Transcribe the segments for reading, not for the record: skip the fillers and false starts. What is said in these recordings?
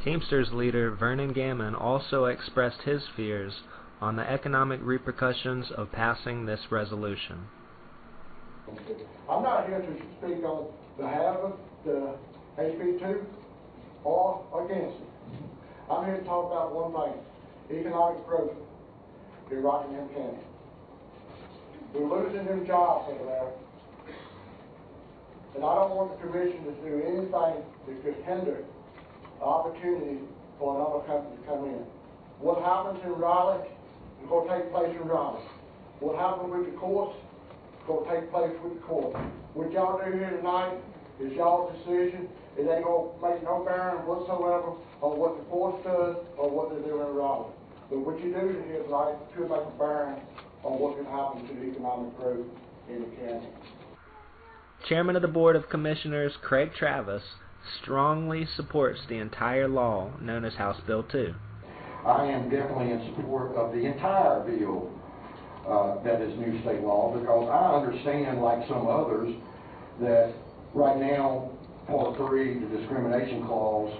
Teamsters leader Vernon Gammon also expressed his fears on the economic repercussions of passing this resolution. I'm not here to speak on behalf of the HB2 or against it. I'm here to talk about one thing: economic growth in Rockingham County. We're losing them jobs over there, and I don't want the commission to do anything that could hinder the opportunity for another company to come in. What happens in Raleigh is going to take place in Raleigh. What happens with the courts is going to take place with the court. What y'all do here tonight is y'all's decision. It ain't going to make no bearing whatsoever on what the court does or what they do in Raleigh. But what you do here tonight could make a bearing on what can happen to the economic growth in the county. Chairman of the Board of Commissioners Craig Travis strongly supports the entire law known as House Bill 2. I am definitely in support of the entire bill that is new state law, because I understand, like some others, that right now Part 3, the discrimination clause,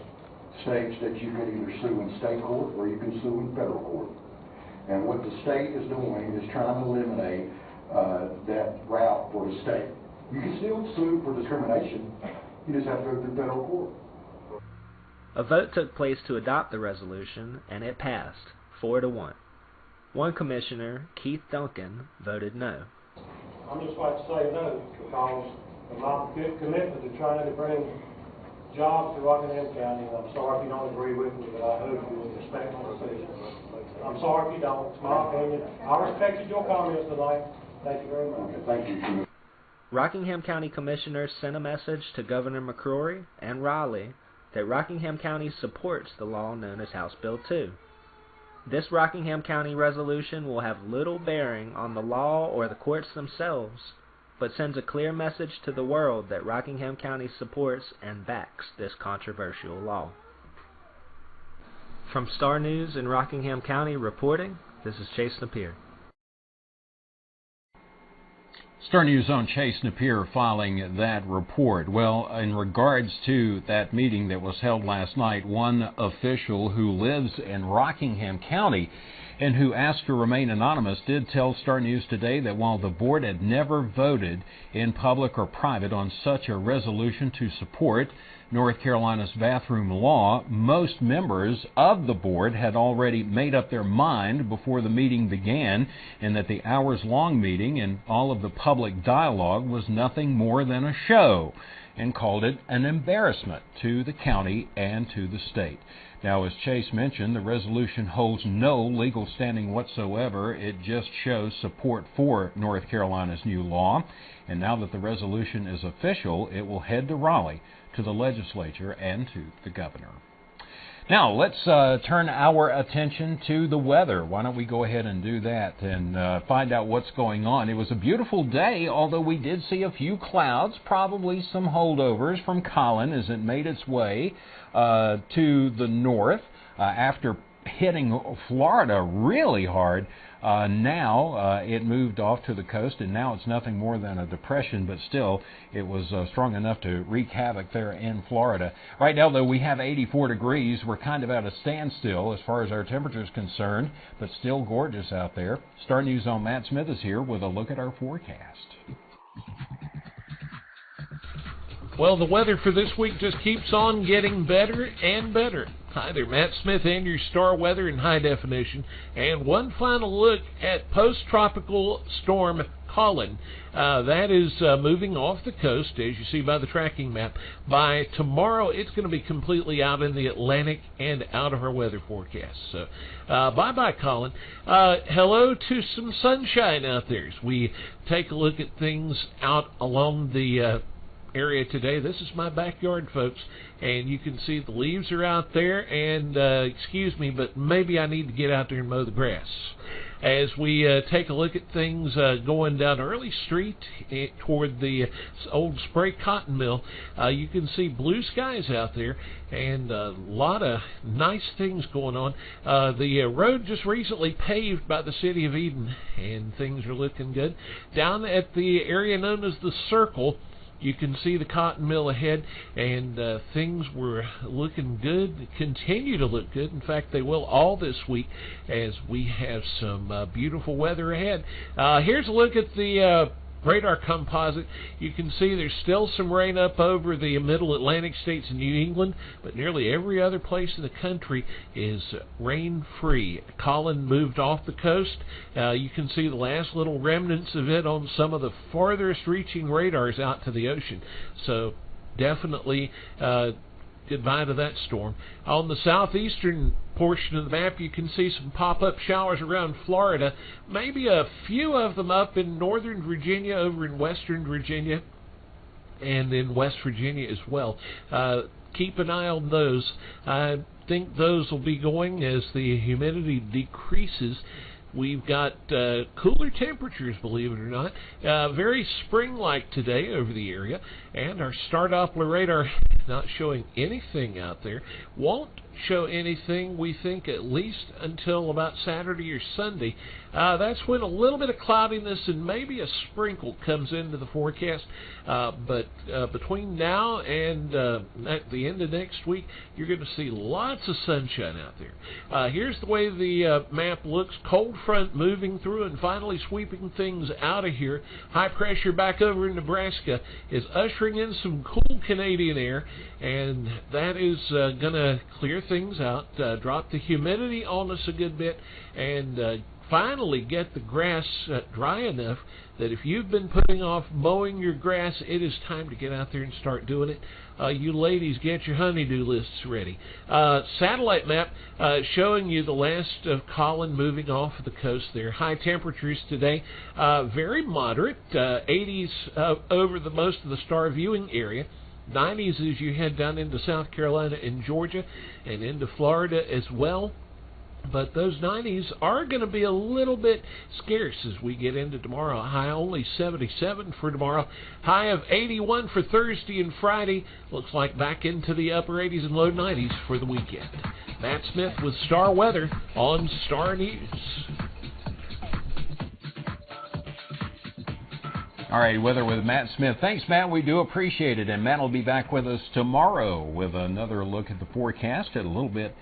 states that you can either sue in state court or you can sue in federal court. And what the state is doing is trying to eliminate that route for the state. You can still sue for discrimination, you just have to go through federal court. A vote took place to adopt the resolution, and it passed 4-1. One commissioner, Keith Duncan, voted no. I'm just like to say no, because of my commitment to trying to bring jobs to Rockingham County. And I'm sorry if you don't agree with me, but I hope you will respect my decision. I'm sorry if you don't. It's my opinion. I respected your comments tonight. Thank you very much. Okay, thank you. Rockingham County Commissioners sent a message to Governor McCrory and Raleigh that Rockingham County supports the law known as House Bill 2. This Rockingham County resolution will have little bearing on the law or the courts themselves, but sends a clear message to the world that Rockingham County supports and backs this controversial law. From Star News in Rockingham County reporting, this is Chase Napier. Star News' own Chase Napier filing that report. Well, in regards to that meeting that was held last night, one official who lives in Rockingham County and who asked to remain anonymous did tell Star News today that while the board had never voted in public or private on such a resolution to support North Carolina's bathroom law, most members of the board had already made up their mind before the meeting began, and that the hours-long meeting and all of the public dialogue was nothing more than a show, and called it an embarrassment to the county and to the state. Now, as Chase mentioned, the resolution holds no legal standing whatsoever. It just shows support for North Carolina's new law. And now that the resolution is official, it will head to Raleigh, to the legislature, and to the governor. Now, let's turn our attention to the weather. Why don't we go ahead and do that and find out what's going on. It was a beautiful day, although we did see a few clouds, probably some holdovers from Colin as it made its way to the north after hitting Florida really hard. Now it moved off to the coast, and now it's nothing more than a depression, but still it was strong enough to wreak havoc there in Florida. Right now, though, we have 84 degrees. We're kind of at a standstill as far as our temperature is concerned, but still gorgeous out there. Star News' own Matt Smith is here with a look at our forecast. Well, the weather for this week just keeps on getting better and better. Hi there, Matt Smith and your Star Weather in high definition. And one final look at post-tropical storm Colin. That is moving off the coast, as you see by the tracking map. By tomorrow, it's going to be completely out in the Atlantic and out of our weather forecast. So, bye-bye, Colin. Hello to some sunshine out there as we take a look at things out along the area today. This is my backyard, folks, and you can see the leaves are out there, and excuse me, but maybe I need to get out there and mow the grass. As we take a look at things going down Early Street toward the old spray cotton mill, you can see blue skies out there and a lot of nice things going on. The road just recently paved by the city of Eden, and things are looking good. Down at the area known as the Circle, You can see the cotton mill ahead, and things were looking good, continue to look good. In fact, they will all this week as we have some beautiful weather ahead. Here's a look at the radar composite. You can see there's still some rain up over the middle Atlantic states in New England, but nearly every other place in the country is rain-free. Colin moved off the coast. You can see the last little remnants of it on some of the farthest reaching radars out to the ocean. So definitely goodbye to that storm. On the southeastern portion of the map, you can see some pop-up showers around Florida, maybe a few of them up in northern Virginia, over in western Virginia, and in West Virginia as well. Keep an eye on those. I think those will be going as the humidity decreases. We've got cooler temperatures, believe it or not. Very spring-like today over the area. And our star Doppler radar not showing anything out there. Won't show anything, we think, at least until about Saturday or Sunday. That's when a little bit of cloudiness and maybe a sprinkle comes into the forecast. But between now and at the end of next week, you're going to see lots of sunshine out there. Here's the way the map looks. Cold front moving through and finally sweeping things out of here. High pressure back over in Nebraska is ushering in some cool Canadian air, and that is going to clear things out, drop the humidity on us a good bit, and finally get the grass dry enough that if you've been putting off mowing your grass, it is time to get out there and start doing it. You ladies, get your honey-do lists ready. Satellite map showing you the last of Colin moving off of the coast there. High temperatures today, very moderate, 80s over the most of the star viewing area. 90s as you head down into South Carolina and Georgia and into Florida as well. But those 90s are going to be a little bit scarce as we get into tomorrow. High only 77 for tomorrow. High of 81 for Thursday and Friday. Looks like back into the upper 80s and low 90s for the weekend. Matt Smith with Star Weather on Star News. All right, weather with Matt Smith. Thanks, Matt. We do appreciate it. And Matt will be back with us tomorrow with another look at the forecast at a little bit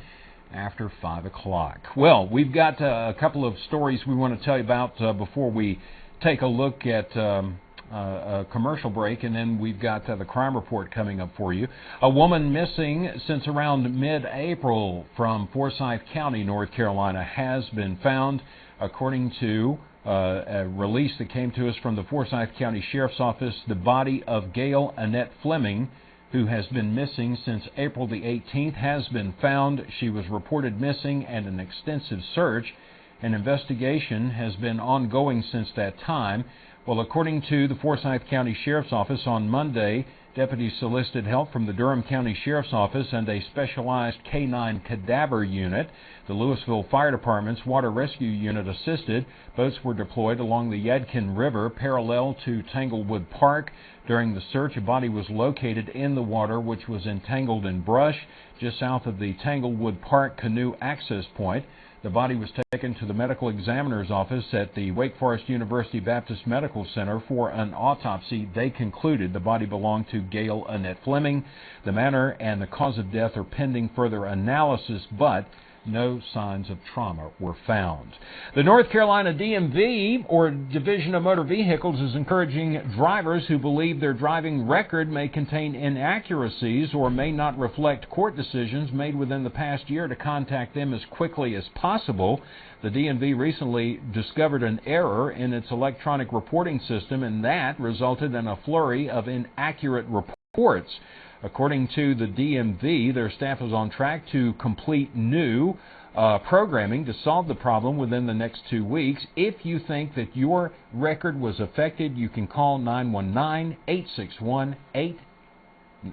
after 5 o'clock. Well, we've got a couple of stories we want to tell you about before we take a look at a commercial break, and then we've got the crime report coming up for you. A woman missing since around mid-April from Forsyth County, North Carolina, has been found, according to a release that came to us from the Forsyth County Sheriff's Office. The body of Gail Annette Fleming, who has been missing since April the 18th, has been found. She was reported missing, and an extensive search and investigation has been ongoing since that time. Well, according to the Forsyth County Sheriff's Office, on Monday, deputies solicited help from the Durham County Sheriff's Office and a specialized K-9 cadaver unit. The Louisville Fire Department's water rescue unit assisted. Boats were deployed along the Yadkin River parallel to Tanglewood Park. During the search, a body was located in the water, which was entangled in brush just south of the Tanglewood Park canoe access point. The body was taken to the medical examiner's office at the Wake Forest University Baptist Medical Center for an autopsy. They concluded the body belonged to Gail Annette Fleming. The manner and the cause of death are pending further analysis, but no signs of trauma were found. The North Carolina DMV, or Division of Motor Vehicles, is encouraging drivers who believe their driving record may contain inaccuracies or may not reflect court decisions made within the past year to contact them as quickly as possible. The DMV recently discovered an error in its electronic reporting system, and that resulted in a flurry of inaccurate reports. According to the DMV, their staff is on track to complete new programming to solve the problem within the next 2 weeks. If you think that your record was affected, you can call 919-861-8.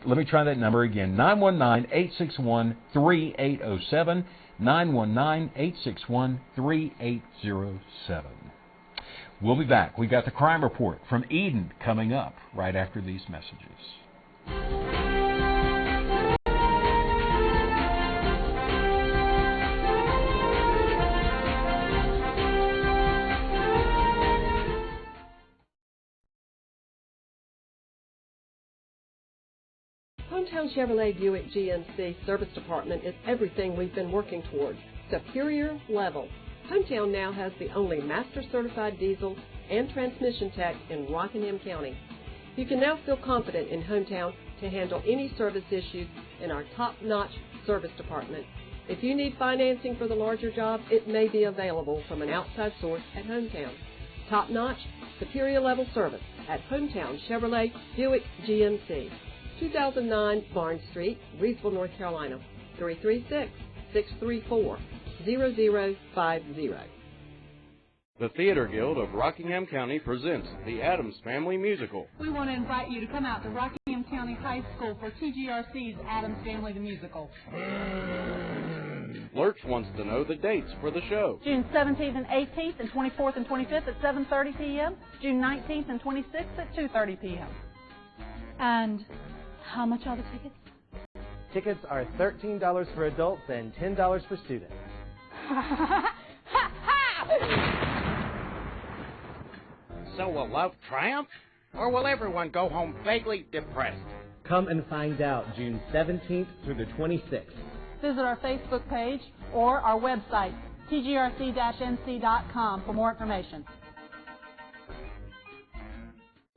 Let me try that number again. 919-861-3807. 919-861-3807. We'll be back. We've got the crime report from Eden coming up right after these messages. Hometown Chevrolet Buick GMC Service Department is everything we've been working towards. Superior level. Hometown now has the only master certified diesel and transmission tech in Rockingham County. You can now feel confident in Hometown to handle any service issues in our top-notch service department. If you need financing for the larger job, it may be available from an outside source at Hometown. Top-notch, superior level service at Hometown Chevrolet Buick GMC. 2009 Barnes Street, Reidsville, North Carolina. 336-634-0050. The Theater Guild of Rockingham County presents the Addams Family Musical. We want to invite you to come out to Rockingham County High School for TGRC's Addams Family the Musical. Lurch wants to know the dates for the show. June 17th and 18th and 24th and 25th at 7:30 p.m. June 19th and 26th at 2:30 p.m. And how much are the tickets? Tickets are $13 for adults and $10 for students. So will love triumph? Or will everyone go home vaguely depressed? Come and find out June 17th through the 26th. Visit our Facebook page or our website, tgrc-nc.com, for more information.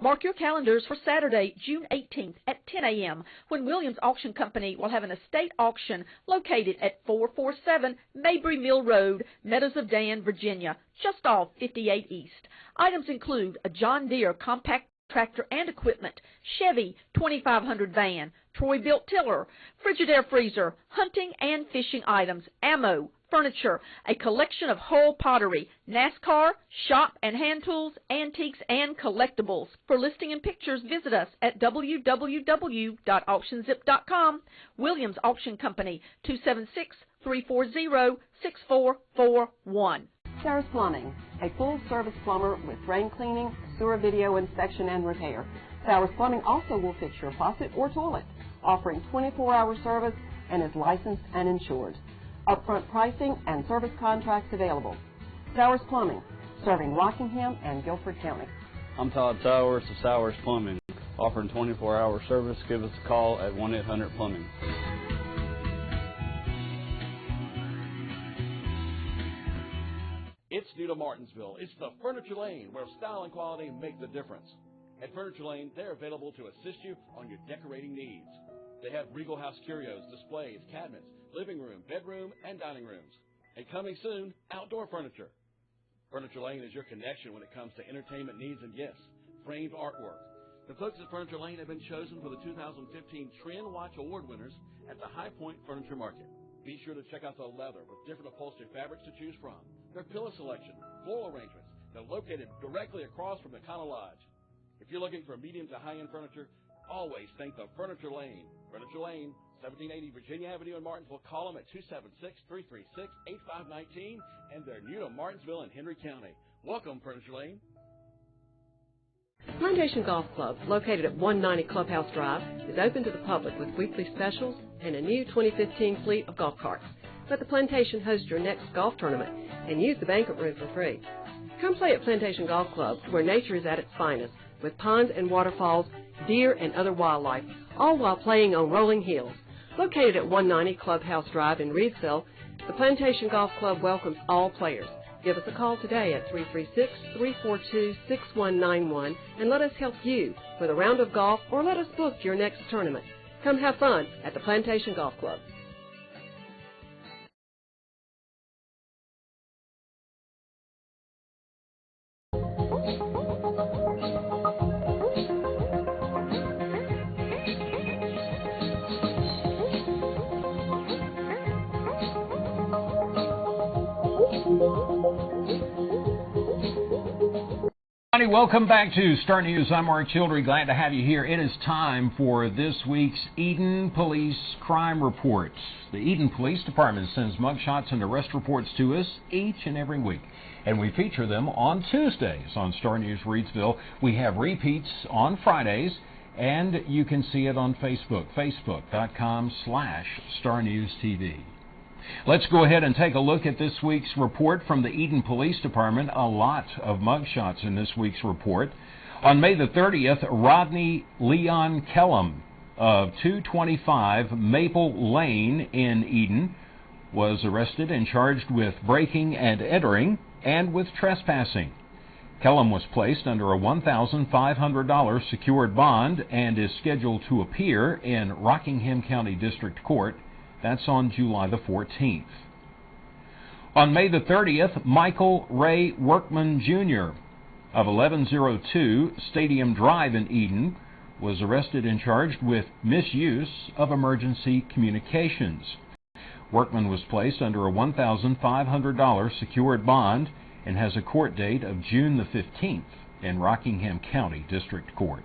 Mark your calendars for Saturday, June 18th at 10 a.m. when Williams Auction Company will have an estate auction located at 447 Mabry Mill Road, Meadows of Dan, Virginia, just off 58 East. Items include a John Deere compact tractor and equipment, Chevy 2500 van, Troy-built tiller, Frigidaire freezer, hunting and fishing items, ammo, furniture, a collection of whole pottery, NASCAR, shop and hand tools, antiques, and collectibles. For listing and pictures, visit us at www.auctionzip.com. Williams Auction Company, 276-340-6441. Sarah's Plumbing, a full-service plumber with drain cleaning, sewer video inspection, and repair. Sarah's Plumbing also will fix your faucet or toilet, offering 24-hour service and is licensed and insured. Upfront pricing and service contracts available. Sowers Plumbing, serving Rockingham and Guilford County. I'm Todd Sowers of Sowers Plumbing, offering 24-hour service. Give us a call at 1-800-PLUMBING. It's new to Martinsville. It's the Furniture Lane, where style and quality make the difference. At Furniture Lane, they're available to assist you on your decorating needs. They have Regal House curios, displays, cabinets, living room, bedroom, and dining rooms. And coming soon, outdoor furniture. Furniture Lane is your connection when it comes to entertainment needs and gifts, framed artwork. The folks at Furniture Lane have been chosen for the 2015 Trend Watch Award winners at the High Point Furniture Market. Be sure to check out the leather with different upholstery fabrics to choose from, their pillow selection, floral arrangements. They're located directly across from the Econo Lodge. If you're looking for medium to high-end furniture, always think of Furniture Lane. Furniture Lane, 1780 Virginia Avenue in Martinsville. Call them at 276-336-8519, and they're new to Martinsville and Henry County. Welcome, Furniture Lane. Plantation Golf Club, located at 190 Clubhouse Drive, is open to the public with weekly specials and a new 2015 fleet of golf carts. Let the Plantation host your next golf tournament and use the banquet room for free. Come play at Plantation Golf Club, where nature is at its finest, with ponds and waterfalls, deer and other wildlife, all while playing on rolling hills. Located at 190 Clubhouse Drive in Reidsville, the Plantation Golf Club welcomes all players. Give us a call today at 336-342-6191 and let us help you with a round of golf, or let us book your next tournament. Come have fun at the Plantation Golf Club. Welcome back to Star News. I'm Mark Childry. Glad to have you here. It is time for this week's Eden Police Crime Report. The Eden Police Department sends mugshots and arrest reports to us each and every week, and we feature them on Tuesdays on Star News Reidsville. We have repeats on Fridays, and you can see it on Facebook, facebook.com/StarNewsTV. Let's go ahead and take a look at this week's report from the Eden Police Department. A lot of mugshots in this week's report. On May the 30th, Rodney Leon Kellum of 225 Maple Lane in Eden was arrested and charged with breaking and entering and with trespassing. Kellum was placed under a $1,500 secured bond and is scheduled to appear in Rockingham County District Court. That's on July the 14th. On May the 30th, Michael Ray Workman, Jr. of 1102 Stadium Drive in Eden was arrested and charged with misuse of emergency communications. Workman was placed under a $1,500 secured bond and has a court date of June the 15th in Rockingham County District Court.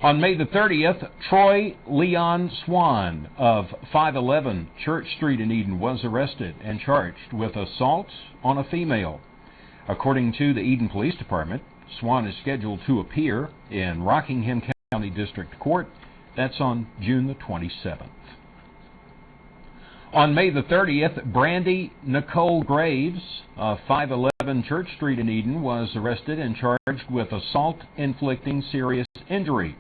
On May the 30th, Troy Leon Swan of 511 Church Street in Eden was arrested and charged with assault on a female. According to the Eden Police Department, Swan is scheduled to appear in Rockingham County District Court. That's on June the 27th. On May the 30th, Brandy Nicole Graves of 511 Church Street in Eden was arrested and charged with assault inflicting serious injury.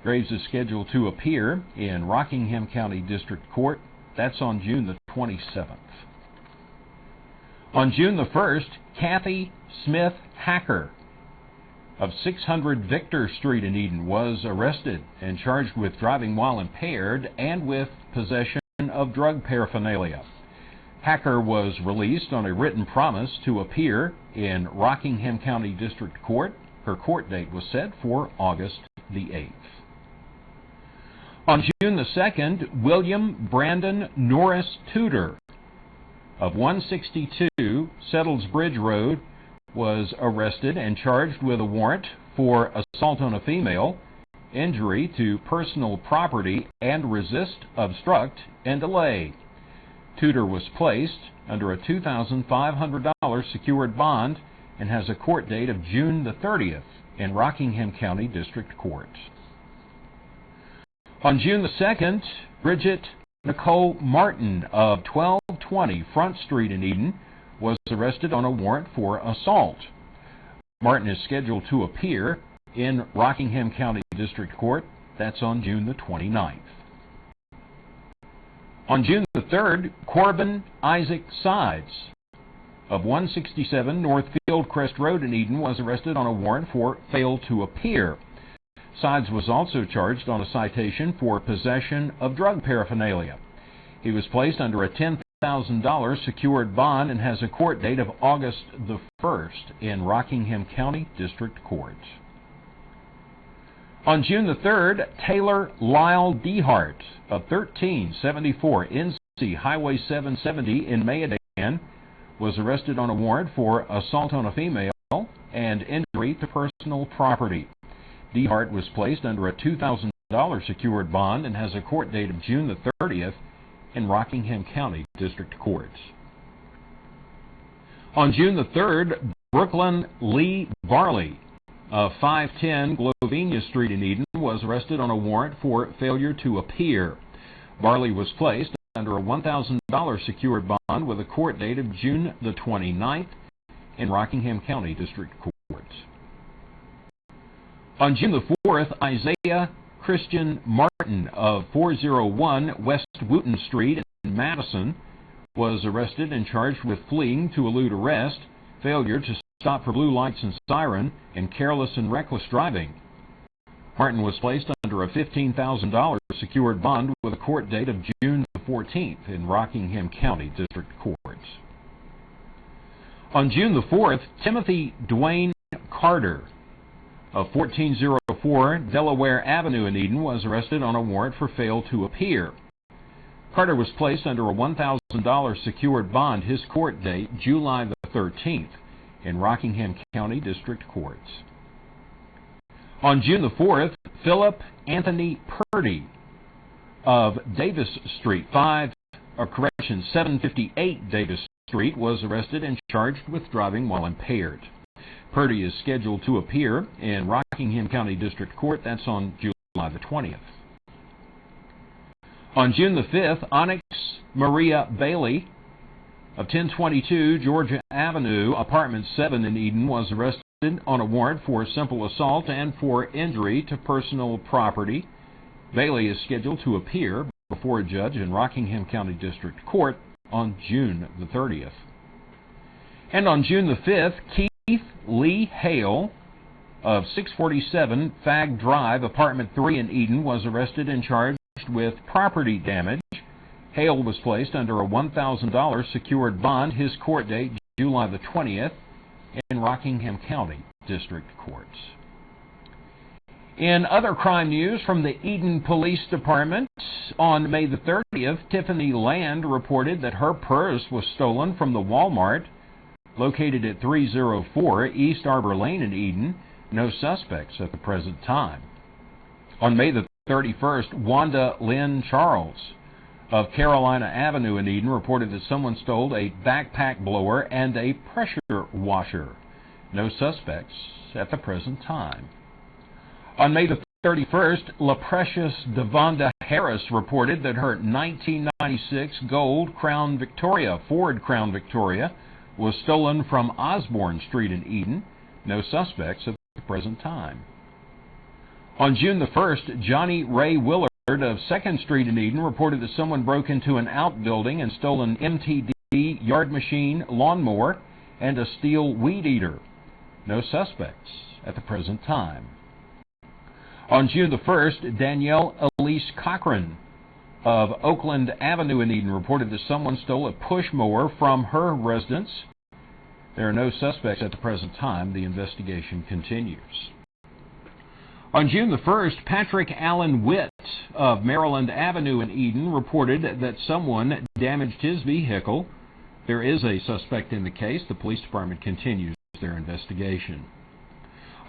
Graves is scheduled to appear in Rockingham County District Court. That's on June the 27th. On June the 1st, Kathy Smith Hacker of 600 Victor Street in Eden was arrested and charged with driving while impaired and with possession of drug paraphernalia. Hacker was released on a written promise to appear in Rockingham County District Court. Her court date was set for August the 8th. On June the 2nd, William Brandon Norris Tudor of 162 Settles Bridge Road was arrested and charged with a warrant for assault on a female, injury to personal property, and resist, obstruct, and delay. Tudor was placed under a $2,500 secured bond and has a court date of June the 30th in Rockingham County District Court. On June the 2nd, Bridget Nicole Martin of 1220 Front Street in Eden was arrested on a warrant for assault. Martin is scheduled to appear in Rockingham County District Court. That's on June the 29th. On June the 3rd, Corbin Isaac Sides of 167 North Fieldcrest Road in Eden was arrested on a warrant for fail to appear. Sides was also charged on a citation for possession of drug paraphernalia. He was placed under a $10,000 secured bond and has a court date of August the 1st in Rockingham County District Court. On June the 3rd, Taylor Lyle Dehart of 1374 NC Highway 770 in Mayodan was arrested on a warrant for assault on a female and injury to personal property. Dehart was placed under a $2,000 secured bond and has a court date of June the 30th in Rockingham County District Court. On June the 3rd, Brooklyn Lee Barley of 510 Glovenia Street in Eden was arrested on a warrant for failure to appear. Barley was placed under a $1,000 secured bond with a court date of June the 29th in Rockingham County District Court. On June the 4th, Isaiah Christian Martin of 401 West Wooten Street in Madison was arrested and charged with fleeing to elude arrest, failure to stop for blue lights and siren, and careless and reckless driving. Martin was placed under a $15,000 secured bond with a court date of June the 14th in Rockingham County District Court. On June the 4th, Timothy Dwayne Carter of 1404 Delaware Avenue in Eden was arrested on a warrant for fail to appear. Carter was placed under a $1,000 secured bond, his court date July the 13th in Rockingham County District Court. On June the 4th, Philip Anthony Purdy of Davis Street, 758 Davis Street, was arrested and charged with driving while impaired. Purdy is scheduled to appear in Rockingham County District Court. That's on July the 20th. On June the 5th, Onyx Maria Bailey of 1022 Georgia Avenue, Apartment 7 in Eden, was arrested on a warrant for simple assault and for injury to personal property Bailey is scheduled to appear before a judge in Rockingham County District Court on June the 30th. And on June the 5th, Keith Lee Hale of 647 Fag Drive, Apartment 3 in Eden, was arrested and charged with property damage. Hale was placed under a $1,000 secured bond. His court date, July the 20th, in Rockingham County District Courts. In other crime news from the Eden Police Department, on May the 30th, Tiffany Land reported that her purse was stolen from the Walmart located at 304 East Arbor Lane in Eden. No suspects at the present time. On May the 31st, Wanda Lynn Charles of Carolina Avenue in Eden reported that someone stole a backpack blower and a pressure washer. No suspects at the present time. On May the 31st, LaPrecious Devonda Harris reported that her 1996 gold Crown Victoria, Ford Crown Victoria, was stolen from Osborne Street in Eden. No suspects at the present time. On June the 1st, Johnny Ray Willard of 2nd Street in Eden reported that someone broke into an outbuilding and stole an MTD yard machine, lawnmower, and a steel weed eater. No suspects at the present time. On June the 1st, Danielle Elise Cochran of Oakland Avenue in Eden reported that someone stole a push mower from her residence. There are no suspects at the present time. The investigation continues. On June the 1st, Patrick Allen Witt of Maryland Avenue in Eden reported that someone damaged his vehicle. There is a suspect in the case. The police department continues their investigation.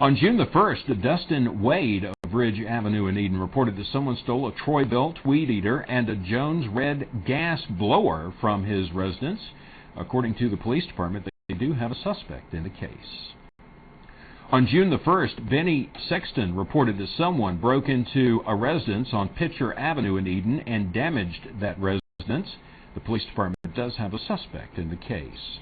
On June the 1st, Dustin Wade of Ridge Avenue in Eden reported that someone stole a Troy-Bilt weed eater and a Jones Red gas blower from his residence. According to the police department, they do have a suspect in the case. On June the 1st, Benny Sexton reported that someone broke into a residence on Pitcher Avenue in Eden and damaged that residence. The police department does have a suspect in the case.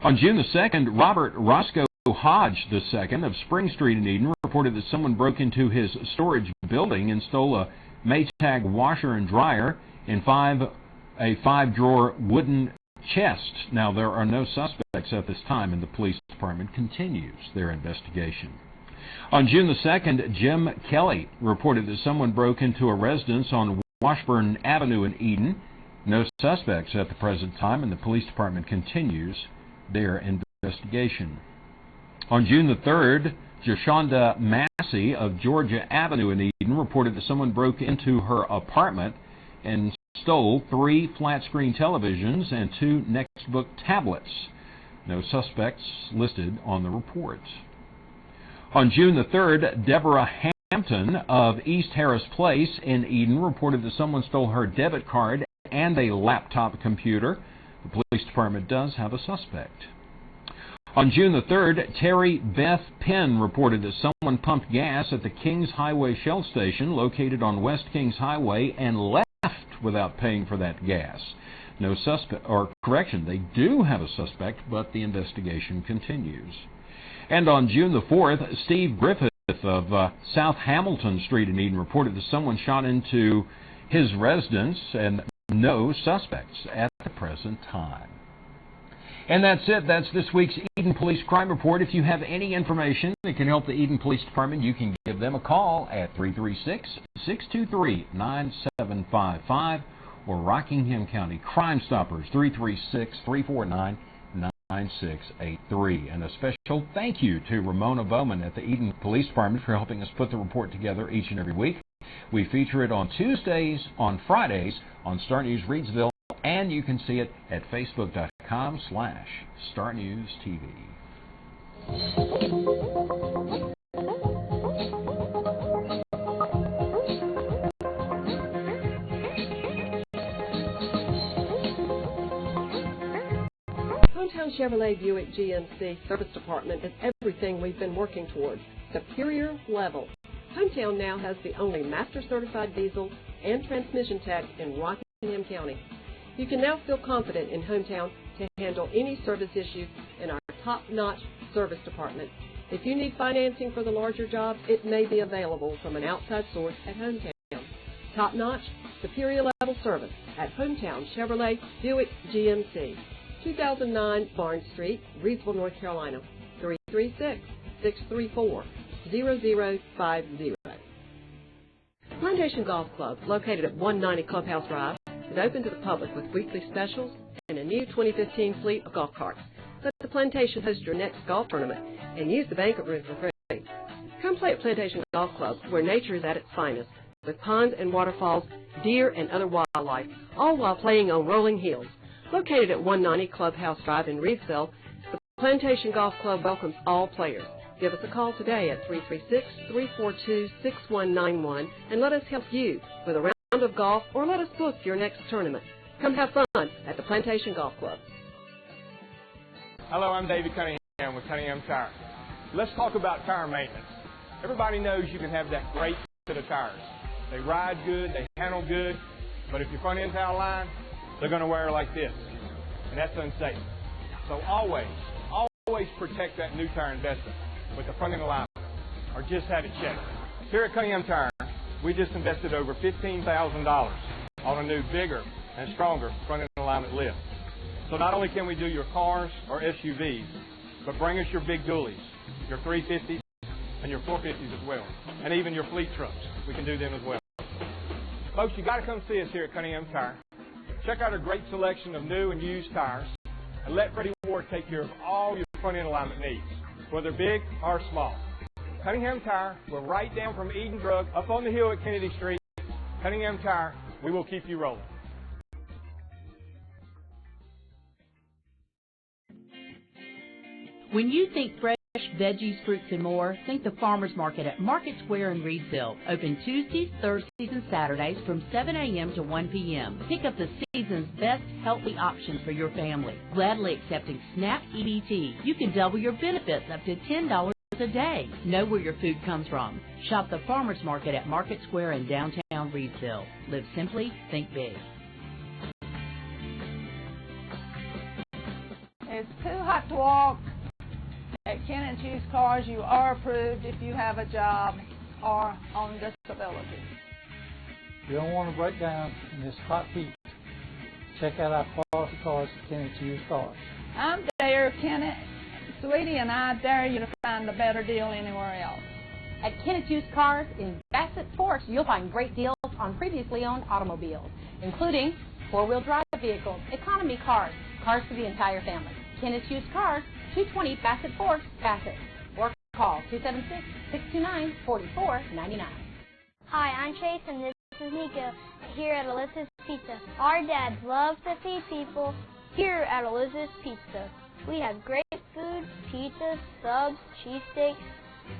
On June the 2nd, Robert Roscoe Hodge II of Spring Street in Eden reported that someone broke into his storage building and stole a Maytag washer and dryer and a 5-drawer wooden chest. Now, there are no suspects at this time, and the police department continues their investigation. On June the 2nd, Jim Kelly reported that someone broke into a residence on Washburn Avenue in Eden. No suspects at the present time, and the police department continues their investigation. On June the 3rd, Joshonda Massey of Georgia Avenue in Eden reported that someone broke into her apartment and stole 3 flat-screen televisions and 2 Nextbook tablets. No suspects listed on the report. On June the 3rd, Deborah Hampton of East Harris Place in Eden reported that someone stole her debit card and a laptop computer. The police department does have a suspect. On June the 3rd, Terry Beth Penn reported that someone pumped gas at the Kings Highway Shell Station located on West Kings Highway and left without paying for that gas. No suspect, or correction, they do have a suspect, but the investigation continues. And on June the 4th, Steve Griffith of South Hamilton Street in Eden reported that someone shot into his residence, and no suspects at the present time. And that's it. That's this week's Eden Police Crime Report. If you have any information that can help the Eden Police Department, you can give them a call at 336-623-9755 or Rockingham County Crime Stoppers, 336-349-9683. And a special thank you to Ramona Bowman at the Eden Police Department for helping us put the report together each and every week. We feature it on Tuesdays, on Fridays, on Star News Reidsville, and you can see it at facebook.com/StarNewsTV. Hometown Chevrolet Buick GMC Service Department is everything we've been working towards. Superior level. Hometown now has the only Master Certified Diesel and Transmission Tech in Rockingham County. You can now feel confident in Hometown to handle any service issues in our top-notch service department. If you need financing for the larger jobs, it may be available from an outside source at Hometown. Top-notch, superior-level service at Hometown Chevrolet Buick GMC, 2009 Barnes Street, Reedsville, North Carolina, 336-634-0050. Plantation Golf Club, located at 190 Clubhouse Drive, is open to the public with weekly specials and a new 2015 fleet of golf carts. Let the Plantation host your next golf tournament and use the banquet room for free. Come play at Plantation Golf Club, where nature is at its finest, with ponds and waterfalls, deer and other wildlife, all while playing on rolling hills. Located at 190 Clubhouse Drive in Reedsville, the Plantation Golf Club welcomes all players. Give us a call today at 336-342-6191 and let us help you with a round of golf, or let us book your next tournament. Come have fun at the Plantation Golf Club. Hello, I'm David Cunningham with Cunningham Tire. Let's talk about tire maintenance. Everybody knows you can have that great set of tires. They ride good, they handle good, but if your front end's out of line, they're going to wear like this, and that's unsafe. So always protect that new tire investment with the front end alignment, or just have it checked. Here at Cunningham Tire, we just invested over $15,000 on a new, bigger and stronger front end alignment lift. So not only can we do your cars or SUVs, but bring us your big dualies, your 350s and your 450s as well, and even your fleet trucks. We can do them as well. Folks, you got to come see us here at Cunningham Tire. Check out our great selection of new and used tires, and let Freddie Ward take care of all your front end alignment needs, whether big or small. Cunningham Tire, we're right down from Eden Drug, up on the hill at Kennedy Street. Cunningham Tire, we will keep you rolling. When you think fresh veggies, fruits, and more, think the Farmers Market at Market Square in Reedsville. Open Tuesdays, Thursdays, and Saturdays from 7 a.m. to 1 p.m. Pick up the season's best healthy options for your family. Gladly accepting SNAP EBT. You can double your benefits up to $10 a day. Know where your food comes from. Shop the Farmers Market at Market Square in downtown Reedsville. Live simply, think big. It's too hot to walk. At Ken & Choose Cars, you are approved if you have a job or on disability. You don't want to break down in this hot heat. Check out our quality cars at Ken & Choose Cars. I'm there, Kenneth. Sweetie and I dare you to find a better deal anywhere else. At Ken & Choose Cars in Bassett Forks, you'll find great deals on previously owned automobiles, including four-wheel drive vehicles, economy cars, cars for the entire family. Ken & Choose Cars, 220 Bassett Forks, Bassett. Or call 276-629-4499. Hi, I'm Chase and this is Nico here at Alyssa's Pizza. Our dads love to feed people here at Alyssa's Pizza. We have great food, pizzas, subs, cheesesteaks,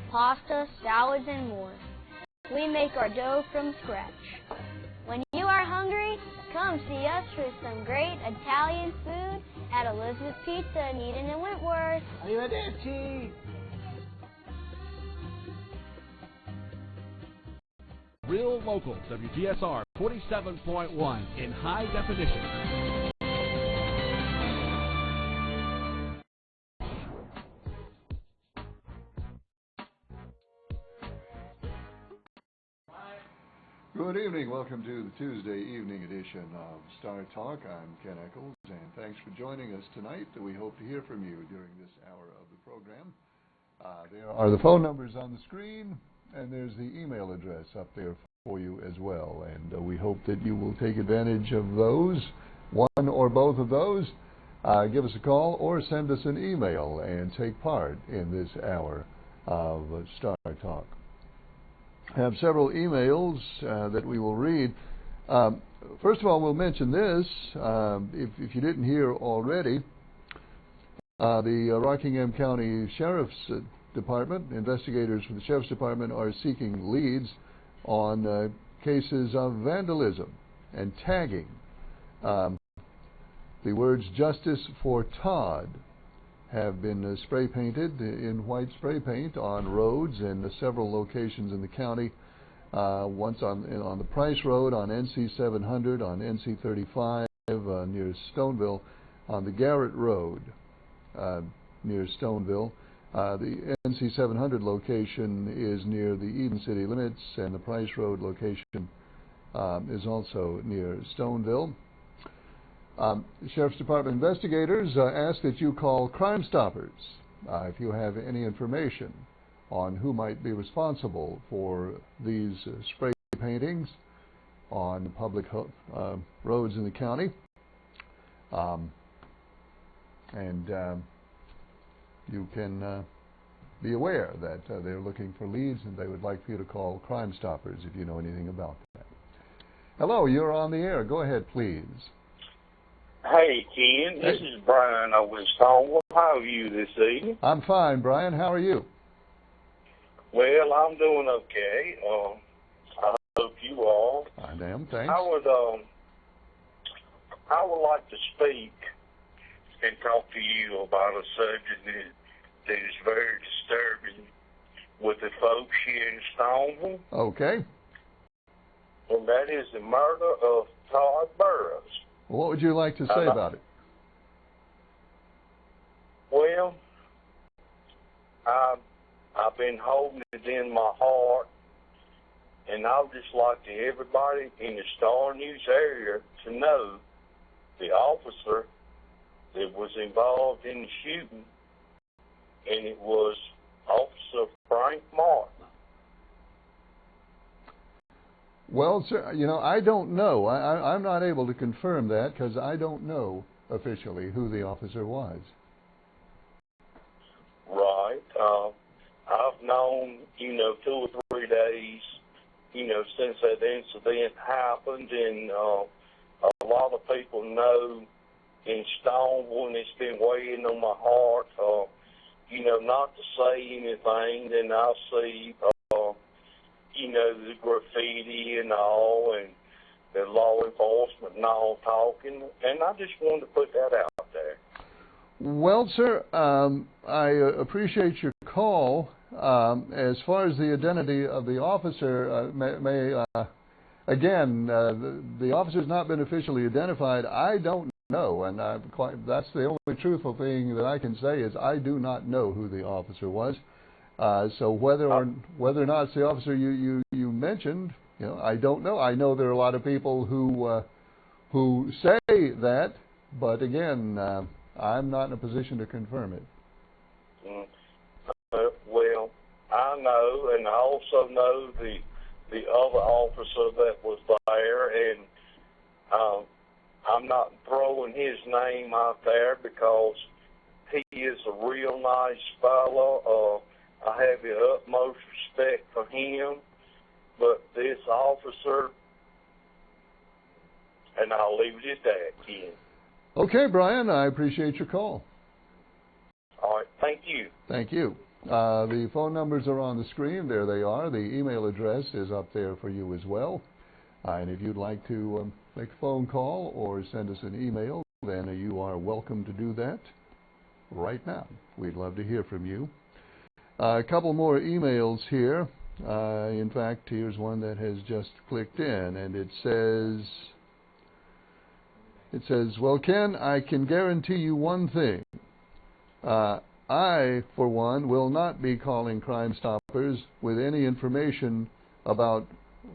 pasta, salads, and more. We make our dough from scratch. When you are hungry, come see us for some great Italian food at Elizabeth Pizza in Eden and Wentworth. Arrivederci. Real local WGSR 47.1 in high definition. Good evening. Welcome to the Tuesday evening edition of Star Talk. I'm Ken Eccles, and thanks for joining us tonight. We hope to hear from you during this hour of the program. There are the phone numbers on the screen, and there's the email address up there for you as well. And we hope that you will take advantage of those, one or both of those. Give us a call or send us an email and take part in this hour of Star Talk. I have several emails that we will read. First of all, we'll mention this. If you didn't hear already, the Rockingham County Sheriff's Department, investigators for the Sheriff's Department are seeking leads on cases of vandalism and tagging. The words "Justice for Todd" have been spray painted in white spray paint on roads in several locations in the county. Once on the Price Road, on NC 700, on NC 35 near Stoneville, on the Garrett Road near Stoneville, The NC 700 location is near the Eden City limits, and the Price Road location is also near Stoneville. Sheriff's Department investigators ask that you call Crime Stoppers if you have any information on who might be responsible for these spray paintings on public roads in the county. You can be aware that they're looking for leads, and they would like for you to call Crime Stoppers if you know anything about that. Hello, you're on the air. Go ahead, please. Hey, Ken. This is Brian over in Stonewall. How are you this evening? I'm fine, Brian. How are you? Well, I'm doing okay. I hope you are. I am, thanks. I would like to speak and talk to you about a subject that is very disturbing with the folks here in Stonewall. Okay. And that is the murder of Todd Burroughs. What would you like to say about it? Well, I've been holding it in my heart, and I would just like to everybody in the Star News area to know the officer that was involved in the shooting, and it was Officer Frank Martin. Well, sir, you know, I don't know. I'm not able to confirm that because I don't know officially who the officer was. Right. I've known, 2 or 3 days, since that incident happened, and a lot of people know in Stonewall, and it's been weighing on my heart, not to say anything. Then I'll see, the graffiti and all, and the law enforcement and all talking, and I just wanted to put that out there. Well, sir, I appreciate your call. As far as the identity of the officer, again, the officer's not been officially identified. I don't know, and that's the only truthful thing that I can say is I do not know who the officer was. So whether or not it's the officer you mentioned, I don't know. I know there are a lot of people who say that, but again, I'm not in a position to confirm it. Well, I know, and I also know the other officer that was there, and I'm not throwing his name out there because he is a real nice fellow. I have the utmost respect for him, but this officer, and I'll leave it at that, Ken. Okay, Brian, I appreciate your call. All right, thank you. Thank you. The phone numbers are on the screen. There they are. The email address is up there for you as well. And if you'd like to make a phone call or send us an email, then you are welcome to do that right now. We'd love to hear from you. A couple more emails here. In fact, here's one that has just clicked in, and it says, well, Ken, I can guarantee you one thing. I, for one, will not be calling Crime Stoppers with any information about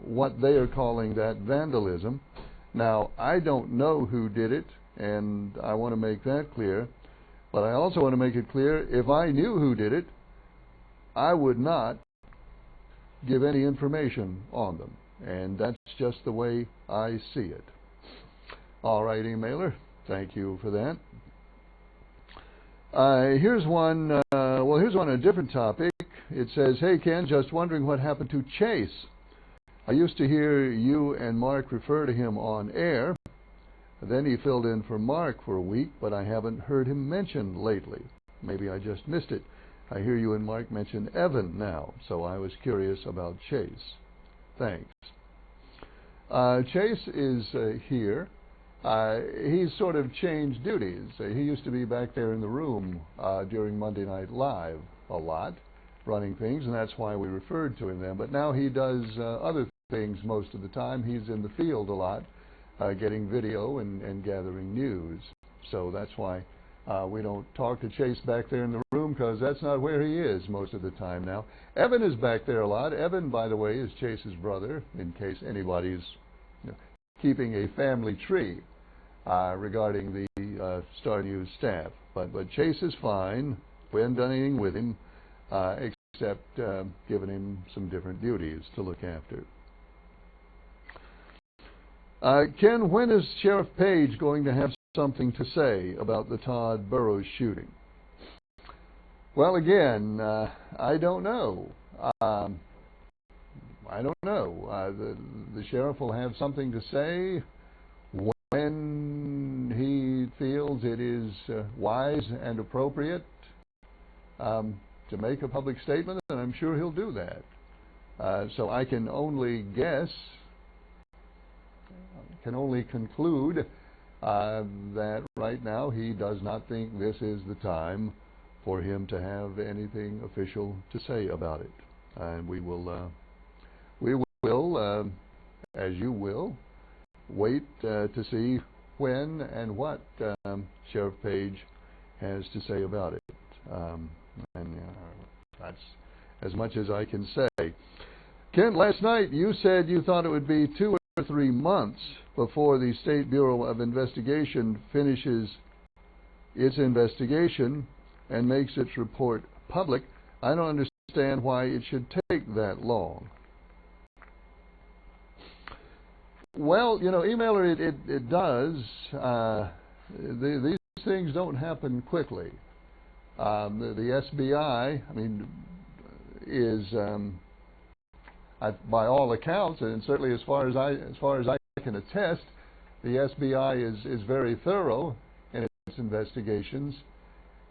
what they are calling that vandalism. Now, I don't know who did it, and I want to make that clear, but I also want to make it clear, if I knew who did it, I would not give any information on them, and that's just the way I see it. All right, emailer, thank you for that. Here's one on a different topic. It says, hey, Ken, just wondering what happened to Chase. I used to hear you and Mark refer to him on air. Then he filled in for Mark for a week, but I haven't heard him mentioned lately. Maybe I just missed it. I hear you and Mark mention Evan now, so I was curious about Chase. Thanks. Chase is here. He's sort of changed duties. He used to be back there in the room during Monday Night Live a lot, running things, and that's why we referred to him then. But now he does other things most of the time. He's in the field a lot, getting video and gathering news. So that's why We don't talk to Chase back there in the room because that's not where he is most of the time now. Evan is back there a lot. Evan, by the way, is Chase's brother, in case anybody's keeping a family tree regarding the Star News staff. But Chase is fine. We haven't done anything with him except giving him some different duties to look after. Ken, when is Sheriff Page going to have something to say about the Todd Burrows shooting? Well, again, I don't know. I don't know. The sheriff will have something to say when he feels it is wise and appropriate to make a public statement, and I'm sure he'll do that. So I can only guess, can only conclude that right now he does not think this is the time for him to have anything official to say about it. And we will, as you will, wait to see when and what Sheriff Page has to say about it. And that's as much as I can say. Ken, last night you said you thought it would be 2 or 3 months before the State Bureau of Investigation finishes its investigation and makes its report public. I don't understand why it should take that long. Well, you know, emailer, it does. These things don't happen quickly. The SBI, I mean, is by all accounts, and certainly as far as I can attest, the SBI is very thorough in its investigations.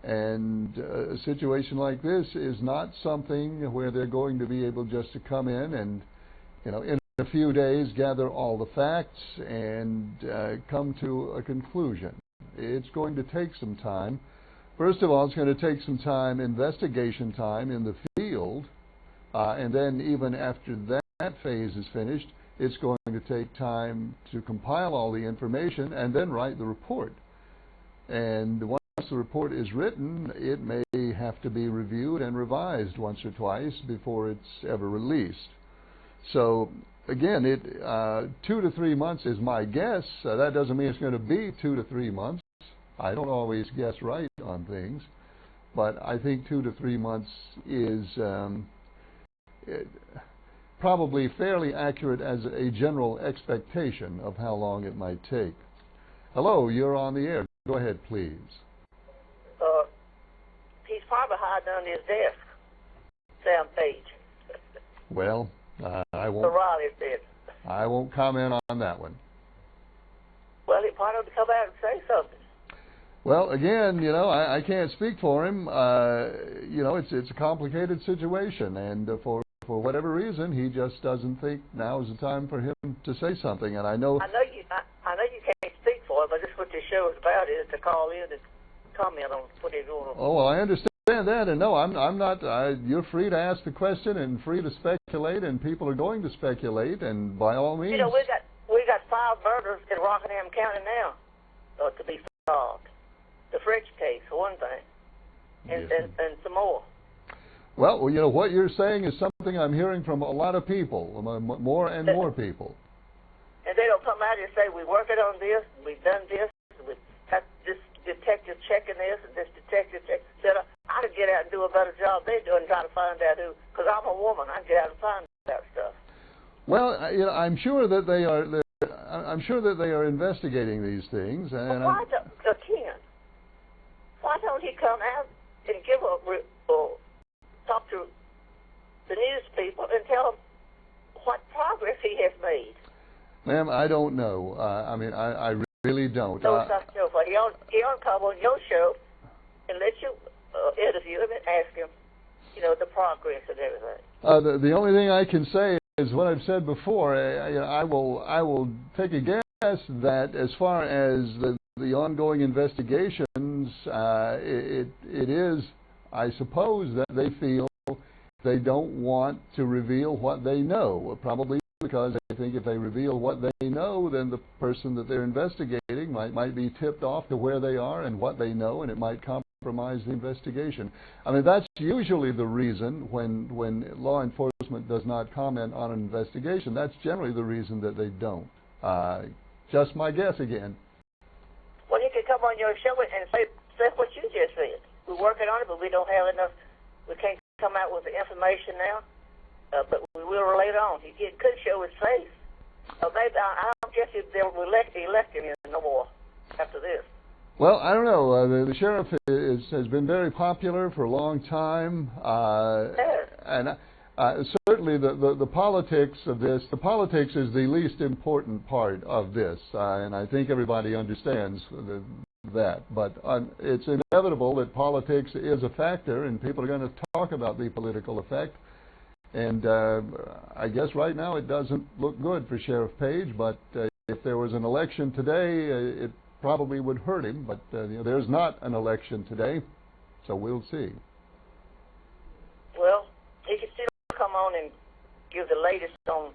And a situation like this is not something where they're going to be able just to come in and, you know, in a few days gather all the facts and come to a conclusion. It's going to take some time. First of all, it's going to take some time, investigation time in the field, and then even after that phase is finished, it's going to take time to compile all the information and then write the report. And once the report is written, it may have to be reviewed and revised once or twice before it's ever released. So again, 2 to 3 months is my guess. That doesn't mean it's going to be 2 to 3 months. I don't always guess right on things, but I think 2 to 3 months is probably fairly accurate as a general expectation of how long it might take. Hello, you're on the air. Go ahead, please. He's probably hiding under his desk, Sam Page. Well, I won't. The Riley's dead. I won't comment on that one. Well, he probably ought to come out and say something. Well, again, you know, I can't speak for him. You know, it's a complicated situation, and for whatever reason, he just doesn't think now is the time for him to say something. And I know you can't speak for him, but this is what this show is about: is to call in and comment on what they're going on. Oh, well, I understand that, and no, I'm not. You're free to ask the question and free to speculate, and people are going to speculate, and by all means. You know, we got 5 murders in Rockingham County now to be solved. The French case, for one thing, and some more. Well, you know, what you're saying is something I'm hearing from a lot of people, more and more people. And they don't come out and say, we're working on this, we've done this, we've got this detective checking this, and this detective checking that. I could get out and do a better job they're doing trying to find out who, because I'm a woman, I can get out and find that stuff. Well, you know, I'm sure that they are. I'm sure that they are investigating these things. And why don't he come out and give talk to the news people and tell them what progress he has made? Ma'am, I don't know. I mean, I really don't. He ought to come on your show and let you interview him and ask him, you know, the progress and everything. The only thing I can say is what I've said before. I will take a guess that as far as the ongoing investigations, it is, I suppose, that they feel they don't want to reveal what they know, probably because they think if they reveal what they know, then the person that they're investigating might be tipped off to where they are and what they know, and it might compromise the investigation. I mean, that's usually the reason when law enforcement does not comment on an investigation. That's generally the reason that they don't. Just my guess again. Well, you can come on your show and say what you just said. We're working on it, but we don't have enough. We can't come out with the information now, but we will later on. He could show it's safe. Maybe I don't guess they'll elect him no more after this. Well, I don't know. The sheriff has been very popular for a long time, and certainly the politics of this. The politics is the least important part of this, and I think everybody understands that. But it's inevitable that politics is a factor, and people are going to talk about the political effect. And I guess right now it doesn't look good for Sheriff Page, but if there was an election today, it probably would hurt him. But there's not an election today, so we'll see. Well, he can still come on and give the latest on...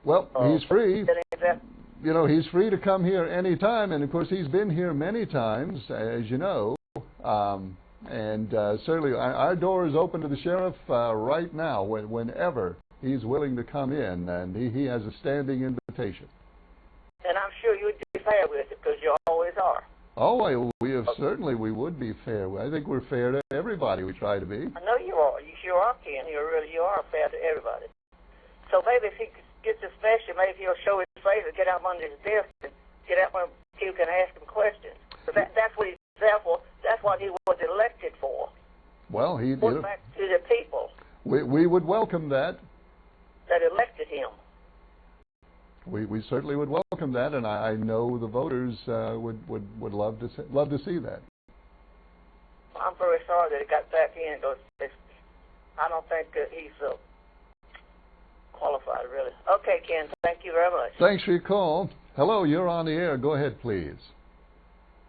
Well, he's free. You know, he's free to come here any time, and of course he's been here many times, as you know. And certainly our door is open to the sheriff right now, whenever he's willing to come in, and he has a standing invitation. And I'm sure you'd be fair with it, because you always are. Oh, we would be fair. I think we're fair to everybody. We try to be. I know you are. You sure are, Ken. You are fair to everybody. So maybe if he gets a special, maybe he'll show his face and get out from under his desk and get out when people can ask him questions. So that's what he's there for. That's what he was elected for. Well, he did. Back to the people. We would welcome that. That elected him. We certainly would welcome that, and I know the voters would love to see that. I'm very sorry that it got back in, because I don't think he's qualified, really. Okay, Ken, thank you very much. Thanks for your call. Hello, you're on the air. Go ahead, please.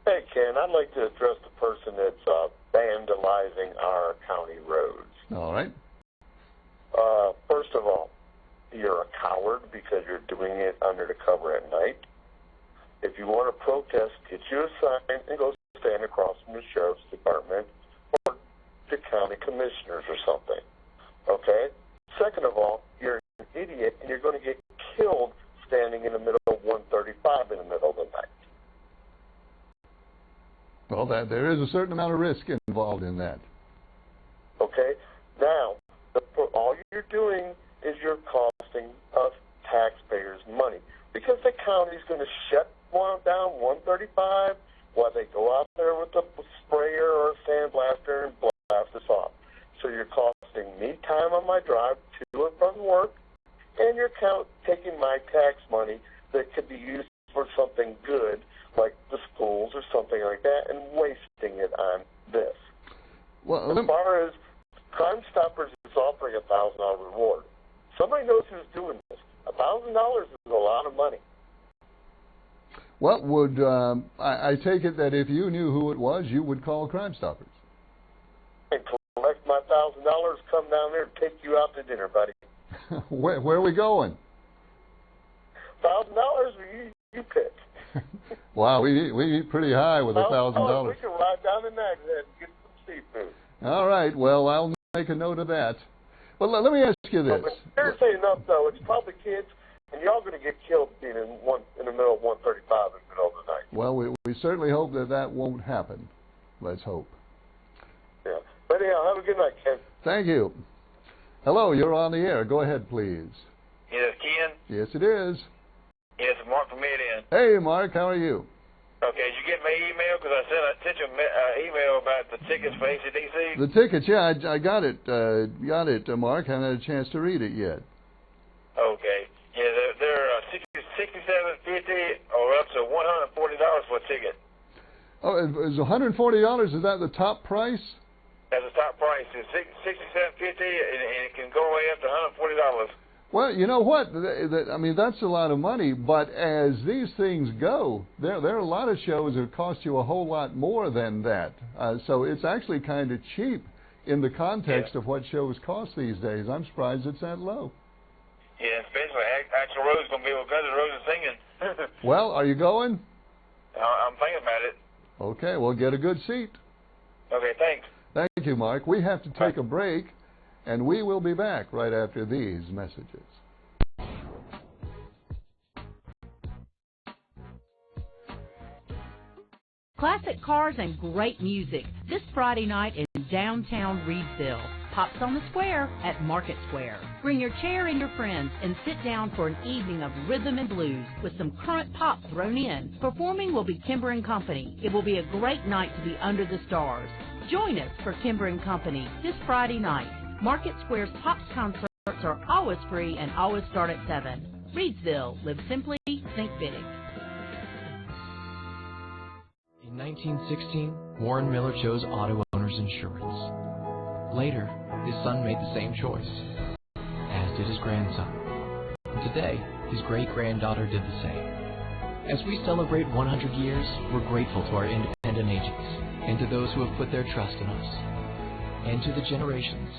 Hey, Ken, I'd like to address the person that's vandalizing our county roads. All right. First of all, you're a coward because you're doing it under the cover at night. If you want to protest, get you a sign and go stand across from the sheriff's department or the county commissioners or something. Okay? Second of all, you're an idiot and you're going to get killed standing in the middle of 135 in the middle of the night. Well, there is a certain amount of risk involved in that. Okay? Now, all you're doing is you're costing us taxpayers money, because the county's going to shut down 135 while they go out there with a sprayer or a sandblaster and blast us off. So you're costing me time on my drive to and from work, and you're taking my tax money that could be used for something good, like the schools or something like that, and wasting it on this. Well, as far as Crime Stoppers is offering a $1,000 reward. Somebody knows who's doing this. $1,000 is a lot of money. What would I take it that if you knew who it was, you would call Crime Stoppers? And collect my $1,000, come down there and take you out to dinner, buddy. Where are we going? $1,000, you pick. Wow, we eat pretty high with $1,000. We can ride down to Nags Head and get some seafood. All right, well, I'll make a note of that. Well, let me ask you this. But seriously enough, though, it's probably kids, and y'all going to get killed being in the middle of 135 in the middle of the night. Well, we certainly hope that won't happen. Let's hope. Yeah. But anyhow, have a good night, Ken. Thank you. Hello, you're on the air. Go ahead, please. Yes, Ken? Yes, it is. Yes, Mark from Mid-End. Hey, Mark, how are you? Okay, did you get my email? Because I sent you an email about the tickets for ACDC. The tickets, yeah, I got it. Mark. I haven't had a chance to read it yet. Okay. Yeah, they're $67.50 or up to $140 for a ticket. Oh, is $140? Is that the top price? That's the top price. It's $67.50, and it can go way up to $140. Well, you know what? I mean, that's a lot of money, but as these things go, there are a lot of shows that cost you a whole lot more than that. So it's actually kind of cheap in the context of what shows cost these days. I'm surprised it's that low. Yeah, especially Axl Rose going to be with Guns N' Roses singing. Well, are you going? I'm thinking about it. Okay, well, get a good seat. Okay, thanks. Thank you, Mark. We have to take a break, and we will be back right after these messages. Classic cars and great music this Friday night in downtown Reedsville. Pops on the Square at Market Square. Bring your chair and your friends and sit down for an evening of rhythm and blues with some current pop thrown in. Performing will be Kimber & Company. It will be a great night to be under the stars. Join us for Kimber & Company this Friday night. Market Square's Pops concerts are always free and always start at 7. Reedsville. Live simply, think big. In 1916, Warren Miller chose Auto Owners Insurance. Later, his son made the same choice, as did his grandson. And today, his great-granddaughter did the same. As we celebrate 100 years, we're grateful to our independent agents and to those who have put their trust in us, and to the generations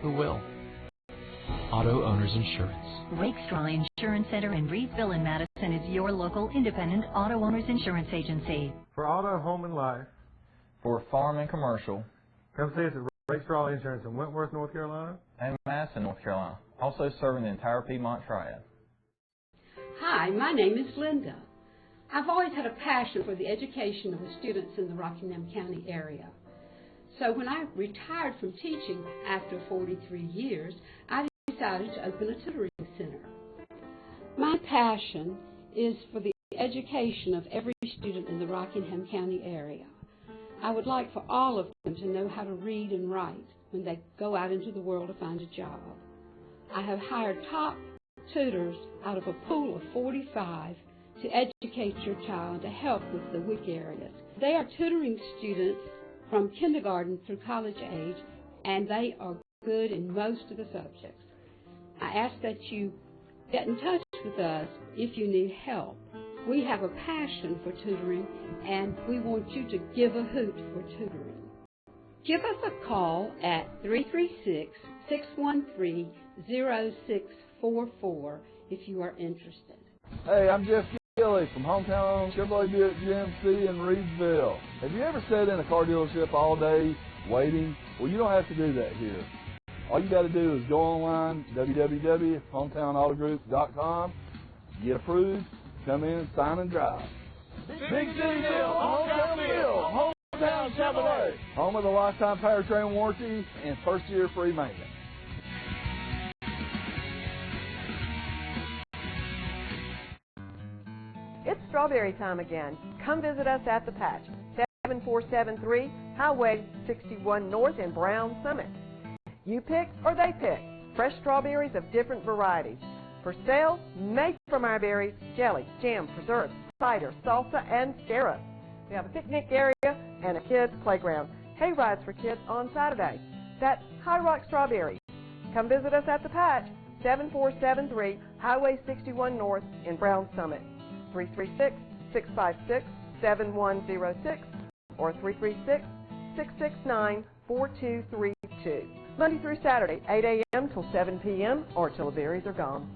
who will. Auto Owners Insurance. Rakestraw Insurance Center in Reedsville and Madison is your local independent auto owners insurance agency. For auto, home, and life. For farm and commercial. Come see us at Rakestraw Insurance in Wentworth, North Carolina. And Madison, North Carolina. Also serving the entire Piedmont Triad. Hi, my name is Linda. I've always had a passion for the education of the students in the Rockingham County area. So when I retired from teaching after 43 years, I decided to open a tutoring center. My passion is for the education of every student in the Rockingham County area. I would like for all of them to know how to read and write when they go out into the world to find a job. I have hired top tutors out of a pool of 45 to educate your child to help with the weak areas. They are tutoring students from kindergarten through college age, and they are good in most of the subjects. I ask that you get in touch with us if you need help. We have a passion for tutoring, and we want you to give a hoot for tutoring. Give us a call at 336-613-0644 if you are interested. Hey, I'm Jeff Gilley from Hometown Chevrolet Buick GMC in Reedsville. Have you ever sat in a car dealership all day waiting? Well, you don't have to do that here. All you got to do is go online, www.hometownautogroup.com, get approved, come in, sign, and drive. Big City Bill, Hometown Bill, Hometown Chevrolet. Home of the lifetime powertrain warranty and first-year free maintenance. It's strawberry time again. Come visit us at The Patch, 7473 Highway 61 North in Brown Summit. You pick or they pick. Fresh strawberries of different varieties. For sale, made from our berries, jelly, jam, preserves, cider, salsa, and syrup. We have a picnic area and a kids' playground. Hay rides for kids on Saturday. That's High Rock Strawberries. Come visit us at The Patch, 7473 Highway 61 North in Brown Summit. 336-656-7106 or 336-669-4232. Monday through Saturday, 8 a.m. till 7 p.m. or till the berries are gone.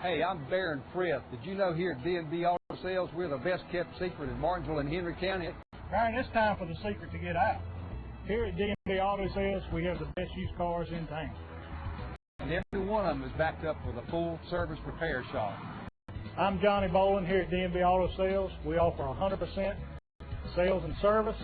Hey, I'm Baron Frith. Did you know here at D&B Auto Sales we're the best kept secret in Martinsville and Henry County? Baron, it's time for the secret to get out. Here at D&B Auto Sales, we have the best used cars in town. And every one of them is backed up with a full service repair shop. I'm Johnny Boland here at D&B Auto Sales. We offer 100% sales and service,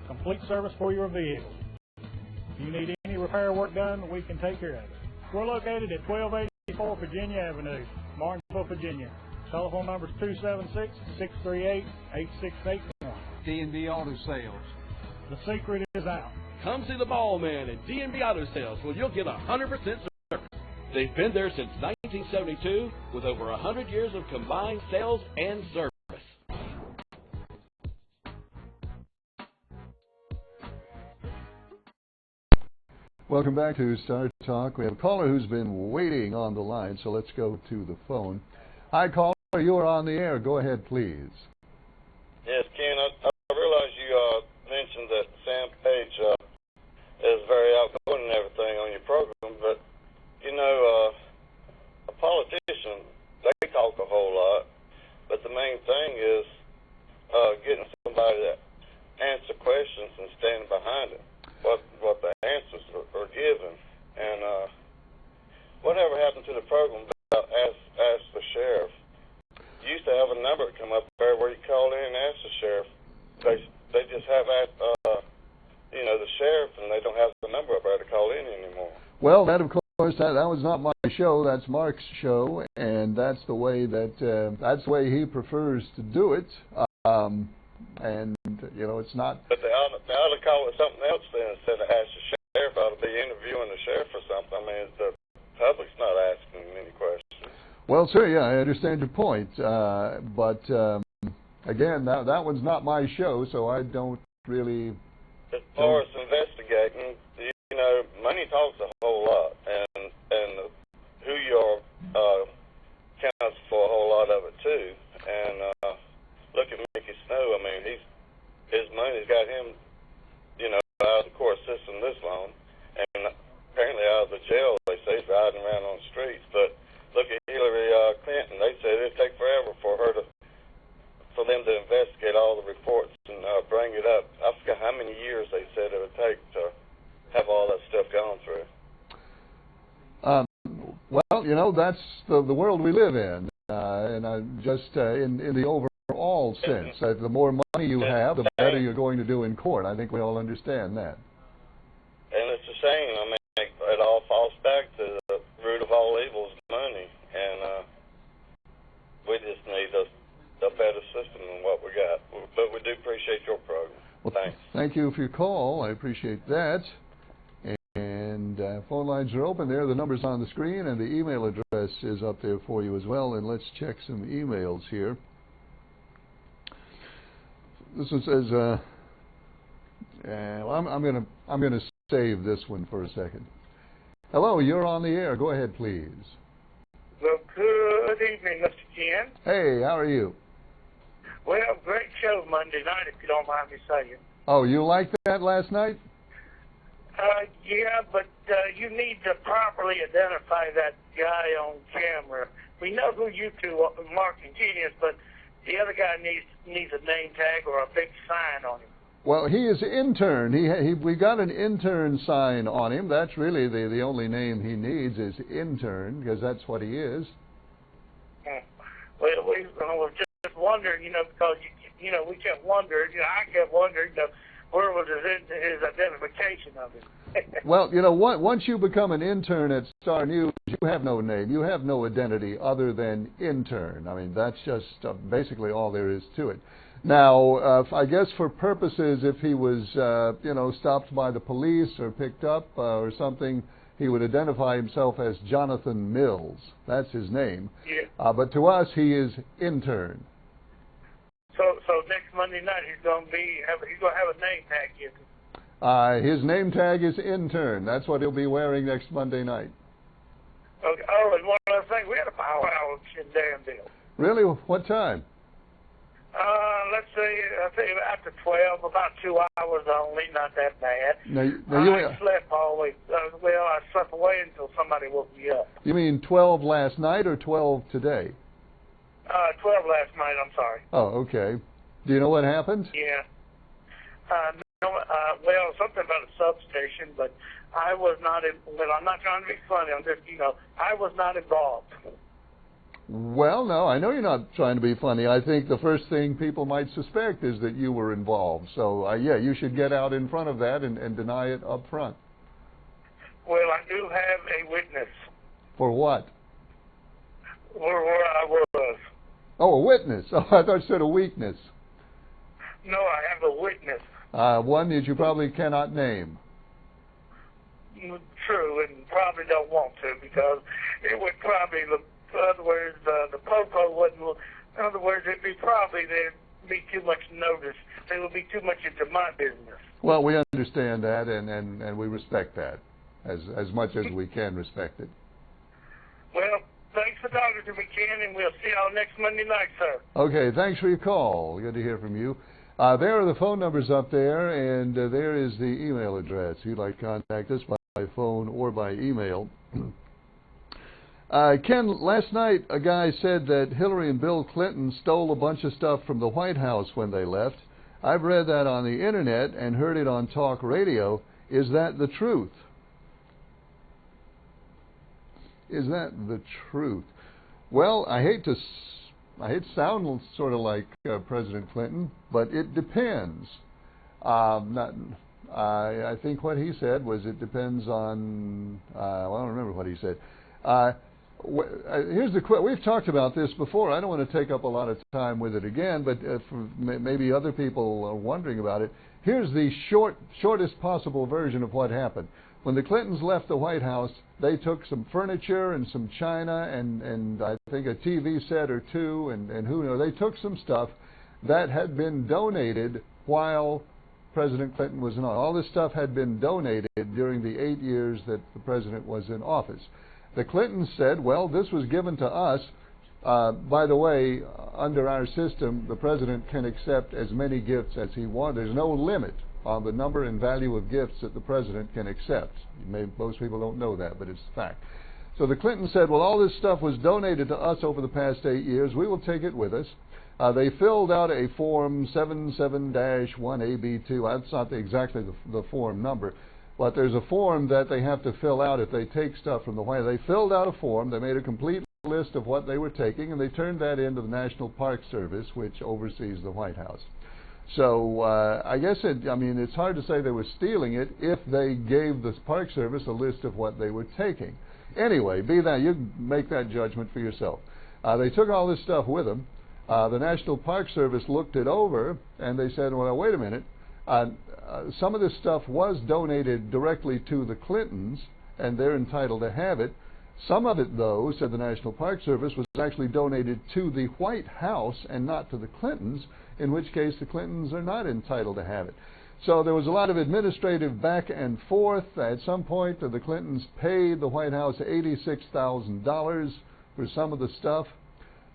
complete service for your vehicle. If you need any repair work done, we can take care of it. We're located at 1284 Virginia Avenue, Martinsville, Virginia. Telephone number is 276-638-8681. D&B Auto Sales. The secret is out. Come see the ball man at D&B Auto Sales where you'll get 100% service. They've been there since 1972 with over 100 years of combined sales and service. Welcome back to Star Talk. We have a caller who's been waiting on the line, so let's go to the phone. Hi, caller. You are on the air. Go ahead, please. Yes, Ken, I realize you mentioned that Sam Page is very outgoing and everything on your program, but, you know, a politician, they talk a whole lot, but the main thing is getting somebody that answer questions and stand behind it, what the answers are given. And whatever happened to the program about ask the sheriff? You used to have a number come up there where you call in and ask the sheriff. They just have you know, the sheriff, and they don't have the number up there to call in anymore. Well, that of course that was not my show. That's Mark's show, and that's the way he prefers to do it. And you know, it's not. But they ought to call it something else then instead of ask the sheriff. Ought to be interviewing the sheriff or something. I mean, the public's not asking many questions. Well, sir, yeah, I understand your point, but again, that one's not my show, so I don't really. As far as investigating, you know, money talks a whole lot, and who you are counts for a whole lot of it too. And look at Mickey Snow. I mean, his money's got him, you know, out of the court system this long, and apparently out of the jail. They say he's riding around on the streets. But look at Hillary Clinton. They said it'd take forever for them to investigate all the reports and bring it up. I forgot how many years they said it would take to have all that stuff gone through. Well, you know, that's the world we live in, and just in the overall sense, that the more money you have, the better you're going to do in court. I think we all understand that. And it's a shame. I mean, it all falls back to the root of all evil is money, and we just need a better system than what we got. But we do appreciate your program. Well, thanks. Thank you for your call. I appreciate that. And phone lines are open there. The number's on the screen, and the email address is up there for you as well. And let's check some emails here. This one says, well, I'm gonna save this one for a second. Hello, you're on the air. Go ahead, please. Well, good evening, Mr. Ken. Hey, how are you? Well, great show Monday night, if you don't mind me saying. Oh, you liked that last night? Yeah, but you need to properly identify that guy on camera. We know who you two are, Mark and Genius, but the other guy needs a name tag or a big sign on him. Well, he is intern. We got an intern sign on him. That's really the only name he needs is intern, because that's what he is. Well, we were just wondering, you know, because you know we kept wondering. You know, I kept wondering, you know, where was his identification of him? Well, you know, once you become an intern at Star News, you have no name. You have no identity other than intern. I mean, that's just basically all there is to it. Now, I guess for purposes, if he was, you know, stopped by the police or picked up or something, he would identify himself as Jonathan Mills. That's his name. Yeah. But to us, he is intern. So next Monday night he's gonna have a name tag given. His name tag is intern. That's what he'll be wearing next Monday night. Okay. Oh, and one other thing, we had a power outage in Danville. Really? What time? Let's say, I think after 12, about 2 hours only, not that bad. Now I slept all the way. Well, I slept away until somebody woke me up. You mean 12 last night or 12 today? 12 last night, I'm sorry. Oh, okay. Do you know what happened? Yeah. Well, something about a substation, but I was not well, I'm not trying to be funny. I'm just, you know, I was not involved. Well, no, I know you're not trying to be funny. I think the first thing people might suspect is that you were involved. So, yeah, you should get out in front of that and deny it up front. Well, I do have a witness. For what? Where I was. Oh, a witness. Oh, I thought you said a weakness. No, I have a witness. One that you probably cannot name. True, and probably don't want to, because it would probably look, in other words, the popo wouldn't look, in other words, there'd be too much notice. They would be too much into my business. Well, we understand that, and we respect that as much as we can respect it. Well, thanks for talking to me, Ken, and we'll see y'all next Monday night, sir. Okay, thanks for your call. Good to hear from you. There are the phone numbers up there, and there is the email address. If you'd like to contact us by phone or by email, Ken, last night a guy said that Hillary and Bill Clinton stole a bunch of stuff from the White House when they left. I've read that on the internet and heard it on talk radio. Is that the truth? Is that the truth? Well, I hate to sound sort of like President Clinton, but it depends. I think what he said was it depends on. I don't remember what he said. Here's the we've talked about this before. I don't want to take up a lot of time with it again, but maybe other people are wondering about it. Here's the shortest possible version of what happened. When the Clintons left the White House, they took some furniture and some china and I think a TV set or two and who knows. They took some stuff that had been donated while President Clinton was in office. All this stuff had been donated during the 8 years that the president was in office. The Clintons said, well, this was given to us. By the way, under our system, the president can accept as many gifts as he wants. There's no limit on the number and value of gifts that the president can accept. Most people don't know that, but it's a fact. So the Clintons said, well, all this stuff was donated to us over the past 8 years. We will take it with us. They filled out a form 77-1AB2. That's not exactly the form number, but there's a form that they have to fill out if they take stuff from the White House. They filled out a form. They made a complete list of what they were taking, and they turned that into the National Park Service, which oversees the White House. So I guess it's hard to say they were stealing it if they gave the Park Service a list of what they were taking. Anyway, be that, you make that judgment for yourself. They took all this stuff with them. The National Park Service looked it over, and they said, well, wait a minute. Some of this stuff was donated directly to the Clintons, and they're entitled to have it. Some of it, though, said the National Park Service, was actually donated to the White House and not to the Clintons, in which case the Clintons are not entitled to have it. So there was a lot of administrative back and forth. At some point, the Clintons paid the White House $86,000 for some of the stuff.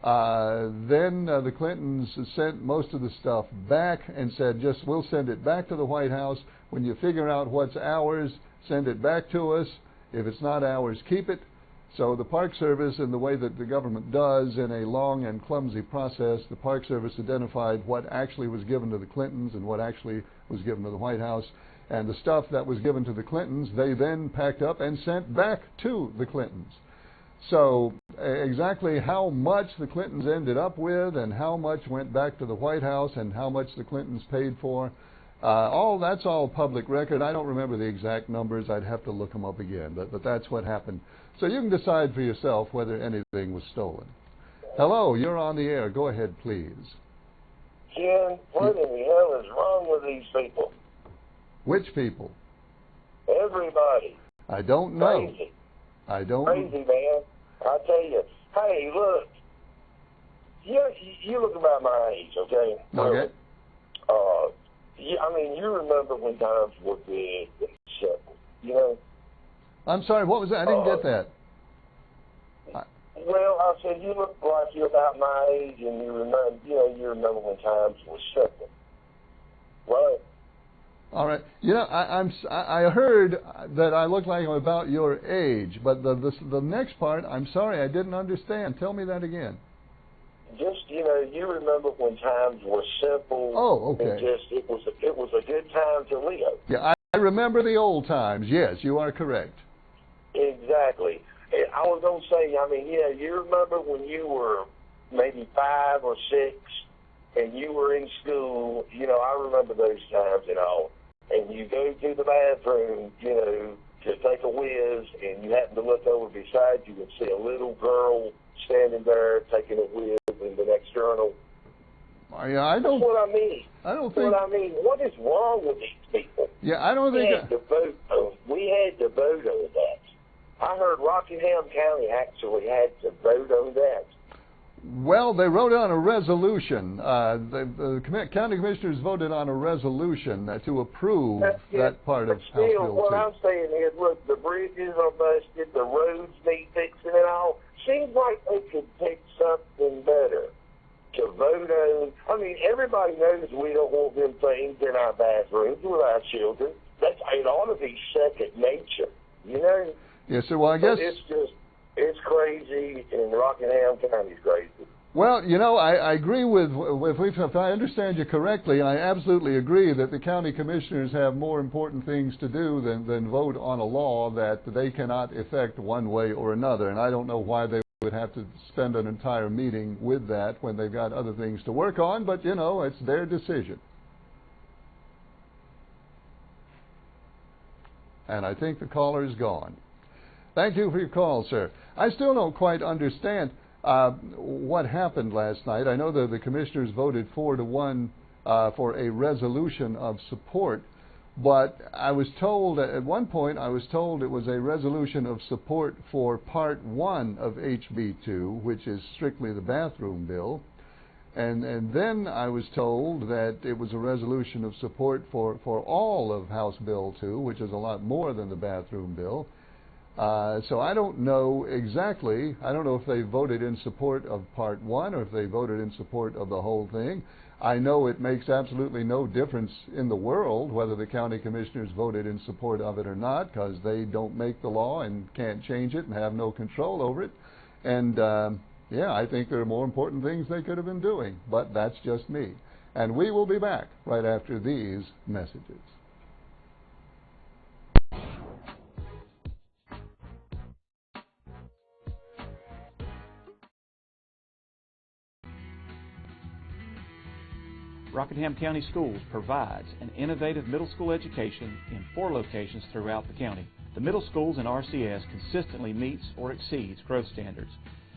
Then the Clintons sent most of the stuff back and said, we'll send it back to the White House. When you figure out what's ours, send it back to us. If it's not ours, keep it. So the Park Service, in the way that the government does in a long and clumsy process, the Park Service identified what actually was given to the Clintons and what actually was given to the White House. And the stuff that was given to the Clintons, they then packed up and sent back to the Clintons. So exactly how much the Clintons ended up with and how much went back to the White House and how much the Clintons paid for, that's all public record. I don't remember the exact numbers. I'd have to look them up again, but that's what happened. So you can decide for yourself whether anything was stolen. Hello, you're on the air. Go ahead, please. Ken, what in the hell is wrong with these people? Which people? Everybody. I don't know. Crazy. I don't. Crazy, man. I tell you. Hey, look. You look about my age, okay? Okay. You remember when times were big and simple, you know? I'm sorry, what was that? I didn't get that. Well, I said you look like you're about my age, and you remember when times were simple, right? All right. I heard that I look like I'm about your age, but the next part, I'm sorry, I didn't understand. Tell me that again. Just you remember when times were simple. Oh, okay. And it was a good time to live. Yeah, I remember the old times. Yes, you are correct. Exactly. I was going to say, you remember when you were maybe 5 or 6 and you were in school, I remember those times and all. And you go to the bathroom, to take a whiz, and you happen to look over beside you and see a little girl standing there taking a whiz in the next urinal. Yeah, That's what I mean. I don't think. What is wrong with these people? Yeah, I don't think. We had to vote on that. I heard Rockingham County actually had to vote on that. Well, they wrote on a resolution. The county commissioners voted on a resolution to approve that part of House Bill 2. What I'm saying is, look, the bridges are busted, the roads need fixing and all. Seems like they could pick something better to vote on. Everybody knows we don't want them things in our bathrooms with our children. It ought to be second nature, Yes, sir. Well, I guess it's just. it's crazy, and Rockingham County's crazy. Well, you know, I agree with if I understand you correctly, I absolutely agree that the county commissioners have more important things to do than vote on a law that they cannot effect one way or another. And I don't know why they would have to spend an entire meeting with that when they've got other things to work on, but, you know, it's their decision. And I think the caller is gone. Thank you for your call, sir. I still don't quite understand what happened last night. I know that the commissioners voted 4-1 for a resolution of support, but I was told at one point, I was told it was a resolution of support for Part 1 of HB2, which is strictly the bathroom bill, and then I was told that it was a resolution of support for all of House Bill 2, which is a lot more than the bathroom bill. So I don't know exactly. I don't know if they voted in support of Part 1 or if they voted in support of the whole thing. I know it makes absolutely no difference in the world whether the county commissioners voted in support of it or not, because they don't make the law and can't change it and have no control over it. And yeah, I think there are more important things they could have been doing, but that's just me. And we will be back right after these messages. Rockingham County Schools provides an innovative middle school education in 4 locations throughout the county. The middle schools in RCS consistently meets or exceeds growth standards,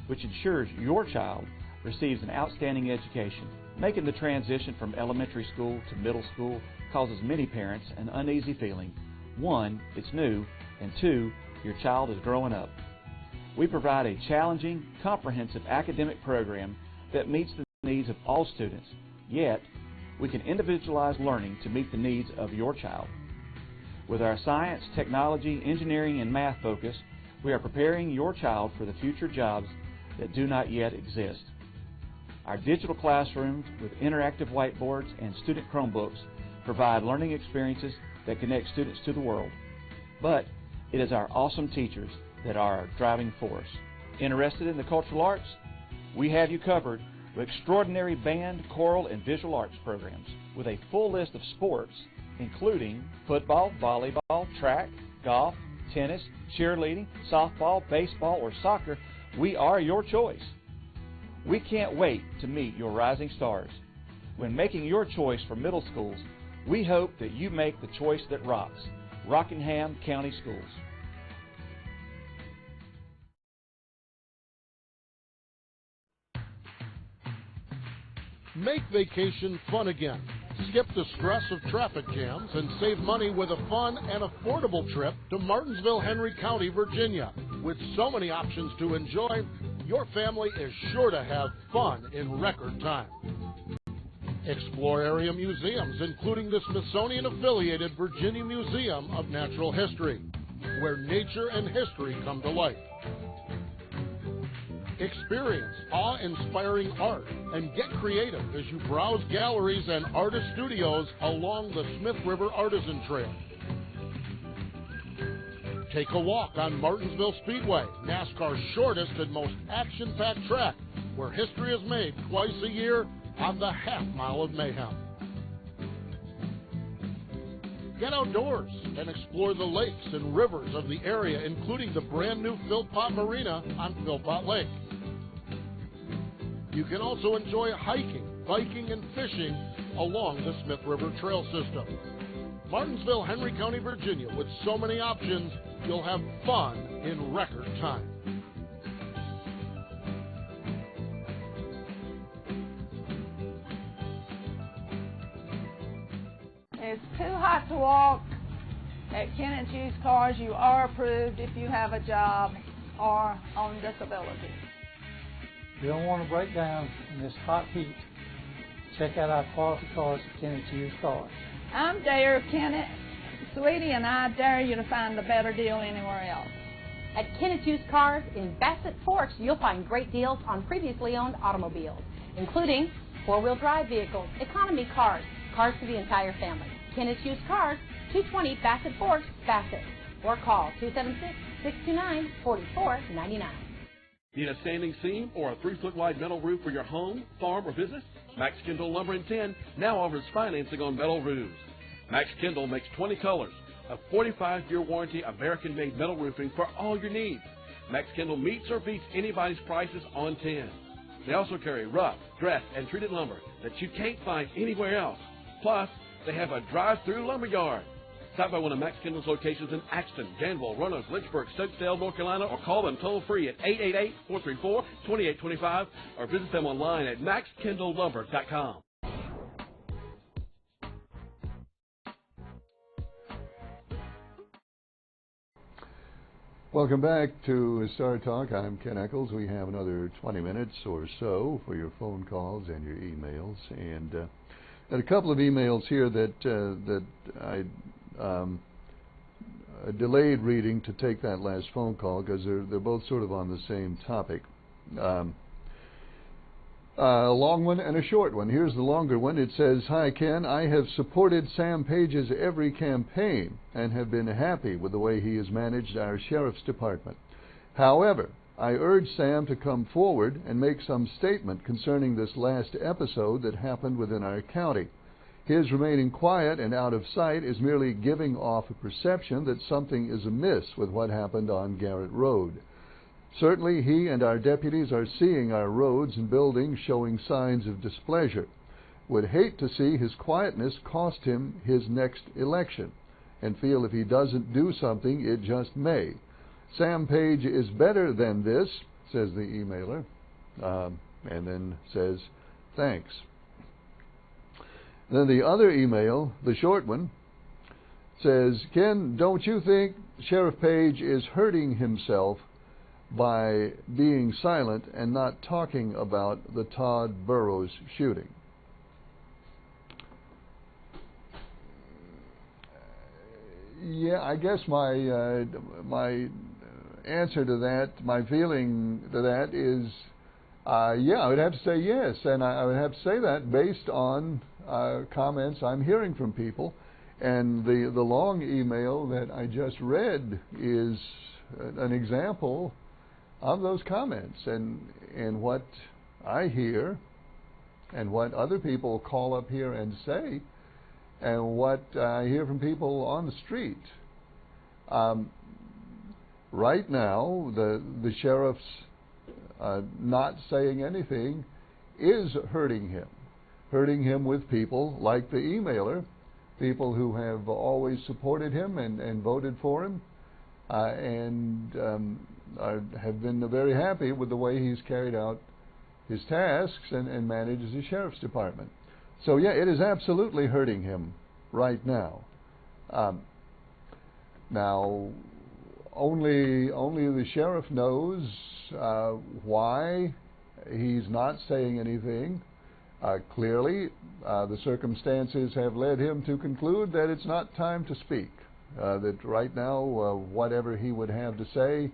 which ensures your child receives an outstanding education. Making the transition from elementary school to middle school causes many parents an uneasy feeling. 1, it's new, and 2, your child is growing up. We provide a challenging, comprehensive academic program that meets the needs of all students, yet we can individualize learning to meet the needs of your child. With our science, technology, engineering, and math focus, we are preparing your child for the future jobs that do not yet exist. Our digital classrooms with interactive whiteboards and student Chromebooks provide learning experiences that connect students to the world. But it is our awesome teachers that are our driving force. Interested in the cultural arts? We have you covered with extraordinary band, choral, and visual arts programs with a full list of sports, including football, volleyball, track, golf, tennis, cheerleading, softball, baseball, or soccer. We are your choice. We can't wait to meet your rising stars. When making your choice for middle schools, we hope that you make the choice that rocks. Rockingham County Schools. Make vacation fun again. Skip the stress of traffic jams and save money with a fun and affordable trip to Martinsville, Henry County, Virginia. With so many options to enjoy, your family is sure to have fun in record time. Explore area museums, including the Smithsonian-affiliated Virginia Museum of Natural History, where nature and history come to life. Experience awe-inspiring art and get creative as you browse galleries and artist studios along the Smith River Artisan Trail. Take a walk on Martinsville Speedway, NASCAR's shortest and most action-packed track, where history is made twice a year on the half-mile of mayhem. Get outdoors and explore the lakes and rivers of the area, including the brand-new Philpott Marina on Philpott Lake. You can also enjoy hiking, biking, and fishing along the Smith River Trail system. Martinsville, Henry County, Virginia, with so many options, you'll have fun in record time. It's too hot to walk. At Ken & Hughes Cars, you are approved if you have a job or on disability. If you don't want to break down in this hot heat, check out our quality cars at Ken & Hughes Cars. I'm Dare Kennett. Sweetie and I dare you to find a better deal anywhere else. At Ken & Hughes Cars in Bassett Forks, you'll find great deals on previously owned automobiles, including 4-wheel drive vehicles, economy cars, cars for the entire family. Ken & Hughes Cars, 220 Bassett Forks, Bassett. Or call 276-629-4499. Need a standing seam or a 3-foot wide metal roof for your home, farm, or business? Max Kendall Lumber in 10 now offers financing on metal roofs. Max Kendall makes 20 colors, a 45-year warranty American-made metal roofing for all your needs. Max Kendall meets or beats anybody's prices on 10. They also carry rough, dressed, and treated lumber that you can't find anywhere else. Plus, they have a drive-through lumber yard. Stop by one of Max Kendall's locations in Axton, Danville, Roanoke, Lynchburg, Stokesdale, North Carolina, or call them toll-free at 888-434-2825, or visit them online at maxkendalllumber.com. Welcome back to Star Talk. I'm Ken Eccles. We have another 20 minutes or so for your phone calls and your emails. And a couple of emails here that I delayed reading to take that last phone call because they're both sort of on the same topic. A long one and a short one. Here's the longer one. It says, "Hi Ken, I have supported Sam Page's every campaign and have been happy with the way he has managed our sheriff's department. However, I urge Sam to come forward and make some statement concerning this last episode that happened within our county. His remaining quiet and out of sight is merely giving off a perception that something is amiss with what happened on Garrett Road. Certainly he and our deputies are seeing our roads and buildings showing signs of displeasure. Would hate to see his quietness cost him his next election, and feel if he doesn't do something, it just may. Sam Page is better than this," says the emailer, and then says, "Thanks." Then the other email, the short one, says, "Ken, don't you think Sheriff Page is hurting himself by being silent and not talking about the Todd Burrows shooting?" Yeah, I guess my answer to that, my feeling to that is, yeah, I would have to say yes, and I would have to say that based on comments I'm hearing from people, and the long email that I just read is an example of those comments, and what I hear and what other people call up here and say, and what I hear from people on the street. Right now, the sheriff's not saying anything is hurting him with people like the emailer, people who have always supported him and voted for him, and have been very happy with the way he's carried out his tasks and manages the sheriff's department. So yeah, it is absolutely hurting him right now. Now, only the sheriff knows why he's not saying anything. Clearly, the circumstances have led him to conclude that it's not time to speak. That right now, whatever he would have to say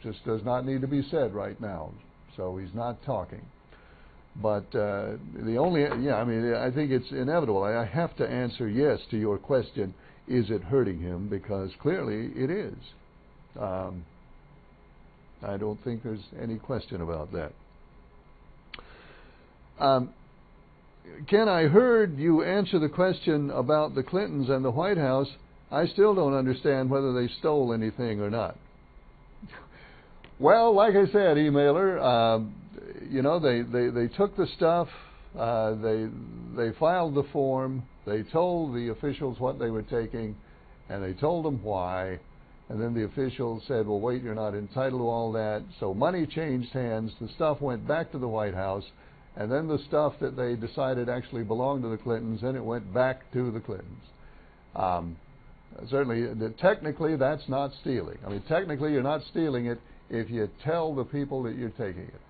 just does not need to be said right now. So he's not talking. But I think it's inevitable. I have to answer yes to your question, is it hurting him? Because clearly it is. I don't think there's any question about that. Ken, I heard you answer the question about the Clintons and the White House. I still don't understand whether they stole anything or not. Well, like I said, emailer, they took the stuff, they filed the form, they told the officials what they were taking, and they told them why, and then the officials said, well, wait, you're not entitled to all that. So money changed hands, the stuff went back to the White House, and then the stuff that they decided actually belonged to the Clintons, then it went back to the Clintons. Certainly, technically, that's not stealing. I mean, technically, you're not stealing it if you tell the people that you're taking it.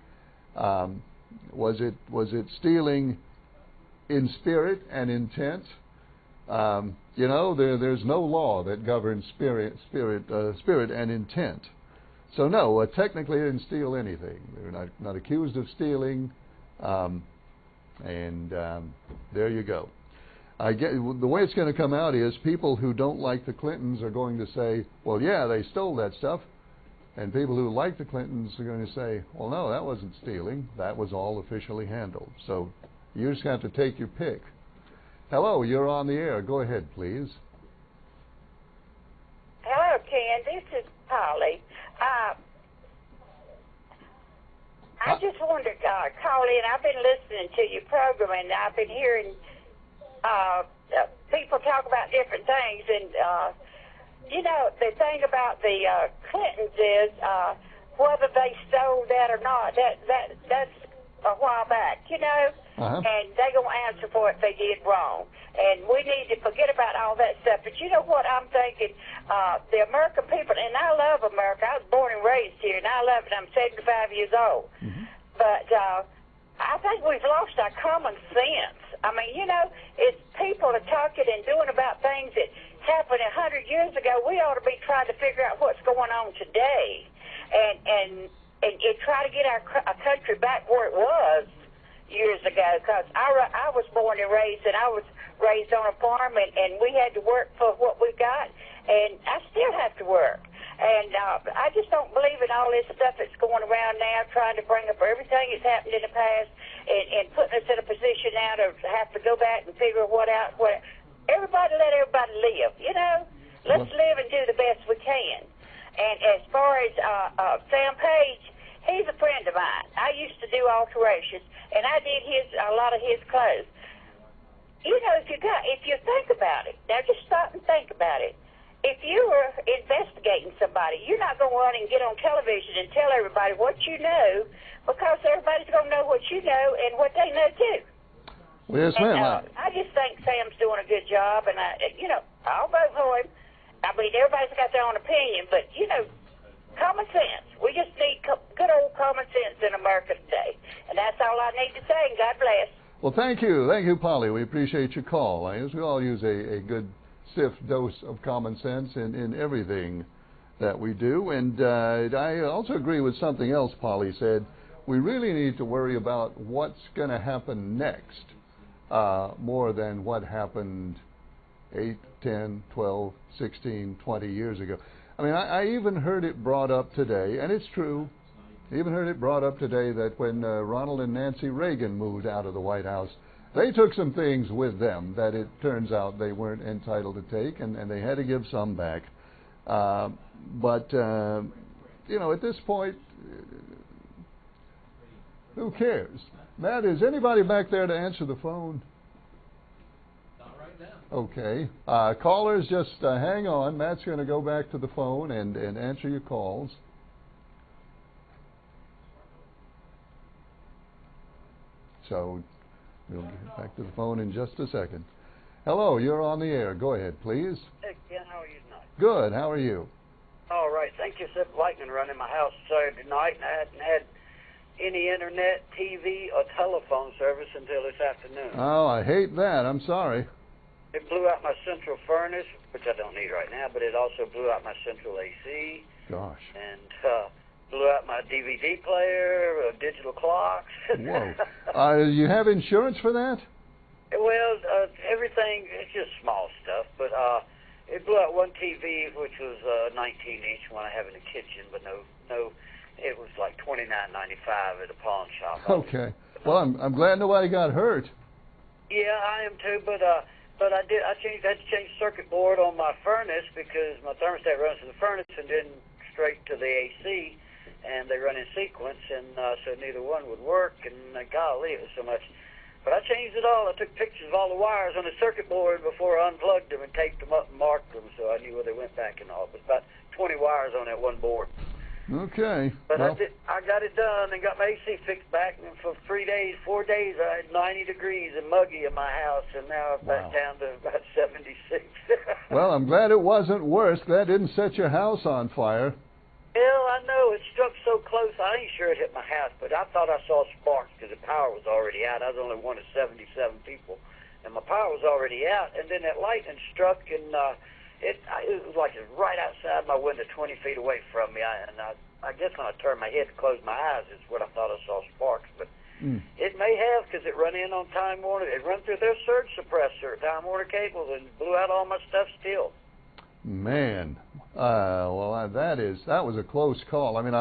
Was it stealing in spirit and intent? There's no law that governs spirit and intent. So no, technically they didn't steal anything. They're not accused of stealing, and there you go. The way it's going to come out is people who don't like the Clintons are going to say, well, yeah, they stole that stuff. And people who like the Clintons are going to say, well, no, that wasn't stealing. That was all officially handled. So you just have to take your pick. Hello, you're on the air. Go ahead, please. Hello, Ken. This is Polly. I just wanted to call in. I've been listening to your program, and I've been hearing people talk about different things. And, you know, the thing about the Clintons is whether they stole that or not, that's a while back, you know, and they're going to answer for it if they did wrong. And we need to forget about all that stuff. But you know what I'm thinking? The American people, and I love America. I was born and raised here, and I love it. I'm 75 years old. But I think we've lost our common sense. I mean, you know, it's people are talking and doing about things that happened 100 years ago. We ought to be trying to figure out what's going on today and try to get our country back where it was years ago. Because I was born and raised, and I was raised on a farm, and we had to work for what we got, and I still have to work. And I just don't believe in all this stuff that's going around now, trying to bring up everything that's happened in the past and putting us in a position now to have to go back and figure what out. Everybody let everybody live, you know? Let's live and do the best we can. And as far as Sam Page, he's a friend of mine. I used to do alterations, and I did a lot of his clothes. You know, if you think about it, now just stop and think about it. If you were investigating somebody, you're not going to run and get on television and tell everybody what you know, because everybody's going to know what you know and what they know too. Well, yes, ma'am. I just think Sam's doing a good job, and I'll vote for him. I mean, everybody's got their own opinion, but you know, common sense. We just need good old common sense in America today, and that's all I need to say. And God bless. Well, thank you, Polly. We appreciate your call. I guess we all use a good stiff dose of common sense in everything that we do. And I also agree with something else Polly said. We really need to worry about what's going to happen next more than what happened 8, 10, 12, 16, 20 years ago. I mean, I even heard it brought up today, and it's true, even heard it brought up today that when Ronald and Nancy Reagan moved out of the White House, they took some things with them that it turns out they weren't entitled to take, and they had to give some back. But you know, at this point, who cares? Matt, is anybody back there to answer the phone? Not right now. Okay. Callers, just hang on. Matt's going to go back to the phone and answer your calls. So we'll get back to the phone in just a second. Hello, you're on the air. Go ahead, please. Hey, Ken, how are you tonight? Good. How are you? All right. Thank you. Except lightning running my house Saturday night, and I hadn't had any internet, TV, or telephone service until this afternoon. Oh, I hate that. I'm sorry. It blew out my central furnace, which I don't need right now, but it also blew out my central AC. Gosh. And blew out my DVD player, digital clocks. Whoa. You have insurance for that? Well, everything, it's just small stuff, but it blew out one TV, which was 19-inch one I have in the kitchen, but no, it was like $29.95 at a pawn shop. Okay. Well, I'm glad nobody got hurt. Yeah, I am too, but I had to change the circuit board on my furnace because my thermostat runs to the furnace and then straight to the AC, and they run in sequence, and so neither one would work, and golly, it was so much. But I changed it all. I took pictures of all the wires on the circuit board before I unplugged them and taped them up and marked them so I knew where they went back and all. It was about 20 wires on that one board. Okay. But I got it done and got my AC fixed back, and for 4 days, I had 90 degrees and muggy in my house, and now I'm back down to about 76. Well, I'm glad it wasn't worse. That didn't set your house on fire. Well, I know. It struck so close. I ain't sure it hit my house, but I thought I saw sparks because the power was already out. I was only one of 77 people, and my power was already out. And then that lightning struck, and it was like it was right outside my window, 20 feet away from me. I guess when I turned my head to close my eyes is what I thought I saw sparks. But it may have, because it run in on Time Warner. It run through their surge suppressor, Time Warner cables, and blew out all my stuff still. Man, Well, that was a close call. I mean,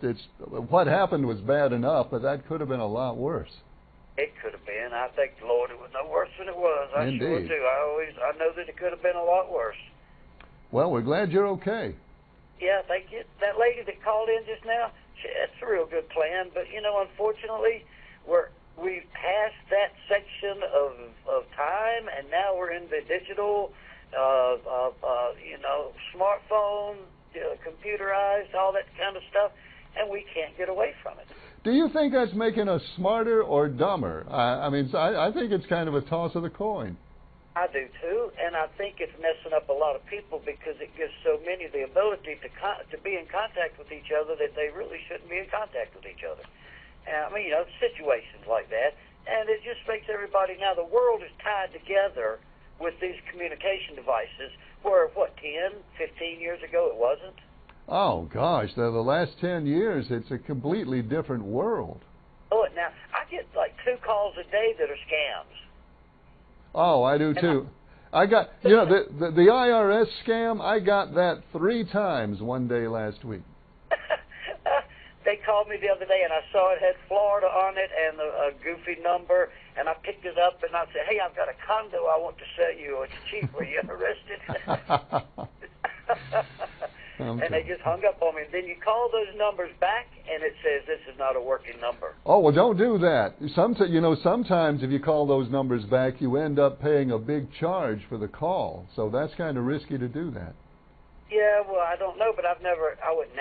it's what happened was bad enough, but that could have been a lot worse. It could have been. I thank the Lord it was no worse than it was. I Indeed. sure do. I know that it could have been a lot worse. Well, we're glad you're okay. Yeah, thank you. That lady that called in just now, that's a real good plan. But you know, unfortunately, we've passed that section of time, and now we're in the digital, smartphone, computerized, all that kind of stuff, and we can't get away from it. Do you think that's making us smarter or dumber? I think it's kind of a toss of the coin. I do too, and I think it's messing up a lot of people because it gives so many the ability to be in contact with each other that they really shouldn't be in contact with each other. Situations like that, and it just makes everybody, now the world is tied together with these communication devices where, 10, 15 years ago it wasn't? Oh, gosh, the last 10 years, it's a completely different world. Oh, now, I get like 2 calls a day that are scams. Oh, I do too. I got, the IRS scam, I got that 3 times one day last week. They called me the other day, and I saw it had Florida on it and a goofy number, and I picked it up, and I said, hey, I've got a condo I want to sell you. It's cheap. Are you interested? And they just hung up on me. And then you call those numbers back, and it says this is not a working number. Oh, well, don't do that. Sometimes if you call those numbers back, you end up paying a big charge for the call. So that's kind of risky to do that. Yeah, well, I don't know, but I wouldn't.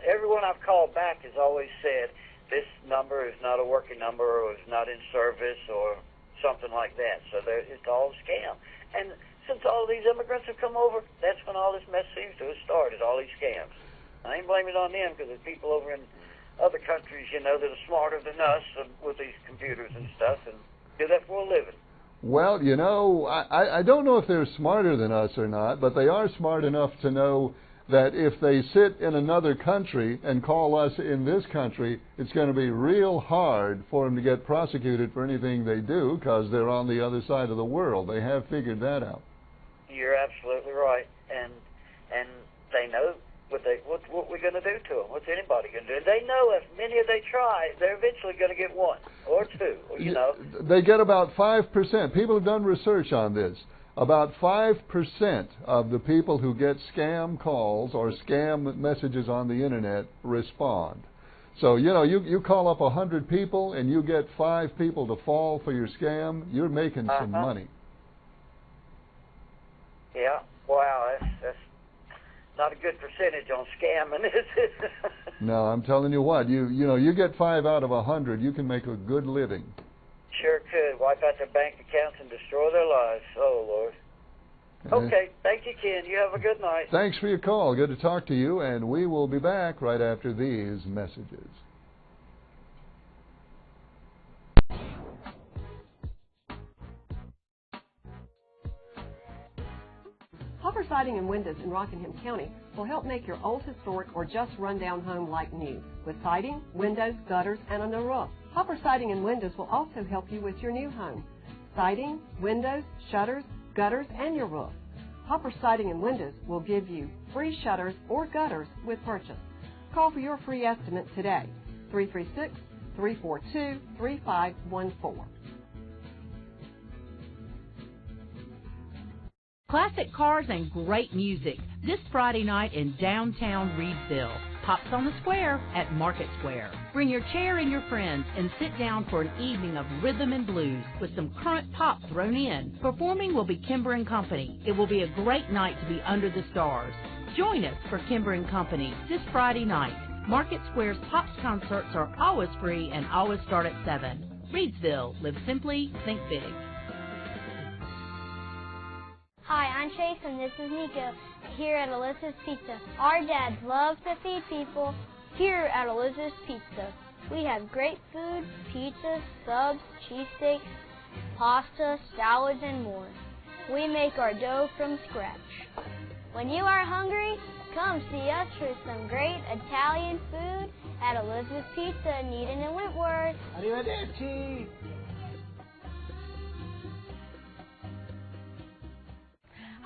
Everyone I've called back has always said this number is not a working number, or is not in service, or something like that. So it's all a scam. And since all these immigrants have come over, that's when all this mess seems to have started, all these scams. I ain't blaming it on them, because there's people over in other countries, that are smarter than us with these computers and stuff, and do that for a living. Well, I don't know if they're smarter than us or not, but they are smart enough to know that if they sit in another country and call us in this country, it's going to be real hard for them to get prosecuted for anything they do because they're on the other side of the world. They have figured that out. You're absolutely right, and they know what we're going to do to them. What's anybody going to do? They know if many of they try, they're eventually going to get 1 or 2. They get about 5%. People have done research on this. About 5% of the people who get scam calls or scam messages on the internet respond. So, you call up 100 people and you get 5 people to fall for your scam, you're making some money. Yeah, wow, that's not a good percentage on scamming, is it? No, I'm telling you what, you get 5 out of 100, you can make a good living. Sure could. Wipe out their bank accounts and destroy their lives. Oh, Lord. Okay. Thank you, Ken. You have a good night. Thanks for your call. Good to talk to you, and we will be back right after these messages. Hopper Siding and Windows in Rockingham County will help make your old historic or just rundown home like new with siding, windows, gutters, and a new roof. Hopper Siding and Windows will also help you with your new home. Siding, windows, shutters, gutters, and your roof. Hopper Siding and Windows will give you free shutters or gutters with purchase. Call for your free estimate today, 336-342-3514. Classic cars and great music this Friday night in downtown Reedsville. Pops on the Square at Market Square. Bring your chair and your friends and sit down for an evening of rhythm and blues with some current pop thrown in. Performing will be Kimber & Company. It will be a great night to be under the stars. Join us for Kimber & Company this Friday night. Market Square's Pops concerts are always free and always start at 7. Reedsville. Live simply, think big. Hi, I'm Chase and this is Nico here at Alyssa's Pizza. Our dads love to feed people here at Alyssa's Pizza. We have great food, pizzas, subs, cheesesteaks, pasta, salads, and more. We make our dough from scratch. When you are hungry, come see us for some great Italian food at Alyssa's Pizza in Eden and Wentworth. Arrivederci!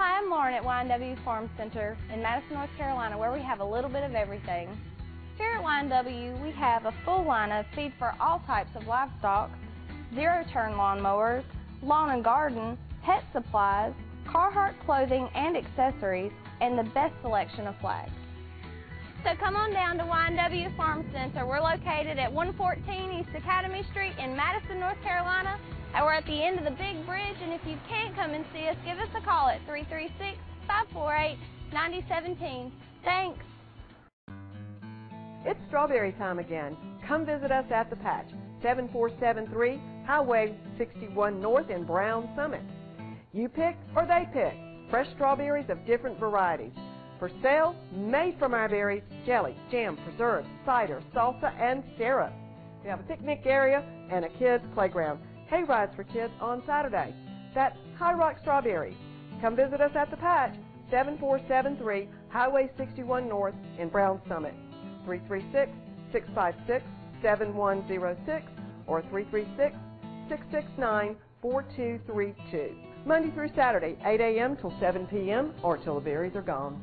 Hi, I'm Lauren at YNW Farm Center in Madison, North Carolina, where we have a little bit of everything. Here at YNW, we have a full line of feed for all types of livestock, zero-turn lawnmowers, lawn and garden, pet supplies, Carhartt clothing and accessories, and the best selection of flags. So come on down to YNW Farm Center. We're located at 114 East Academy Street in Madison, North Carolina. And we're at the end of the big bridge, and if you can't come and see us, give us a call at 336-548-9017. Thanks. It's strawberry time again. Come visit us at The Patch, 7473 Highway 61 North in Brown Summit. You pick or they pick. Fresh strawberries of different varieties. For sale, made from our berries, jelly, jam, preserves, cider, salsa, and syrup. We have a picnic area and a kids' playground. Hay rides for kids on Saturday. That's High Rock Strawberries. Come visit us at The Patch, 7473 Highway 61 North in Brown Summit. 336-656-7106 or 336-669-4232. Monday through Saturday, 8 a.m. till 7 p.m. or till the berries are gone.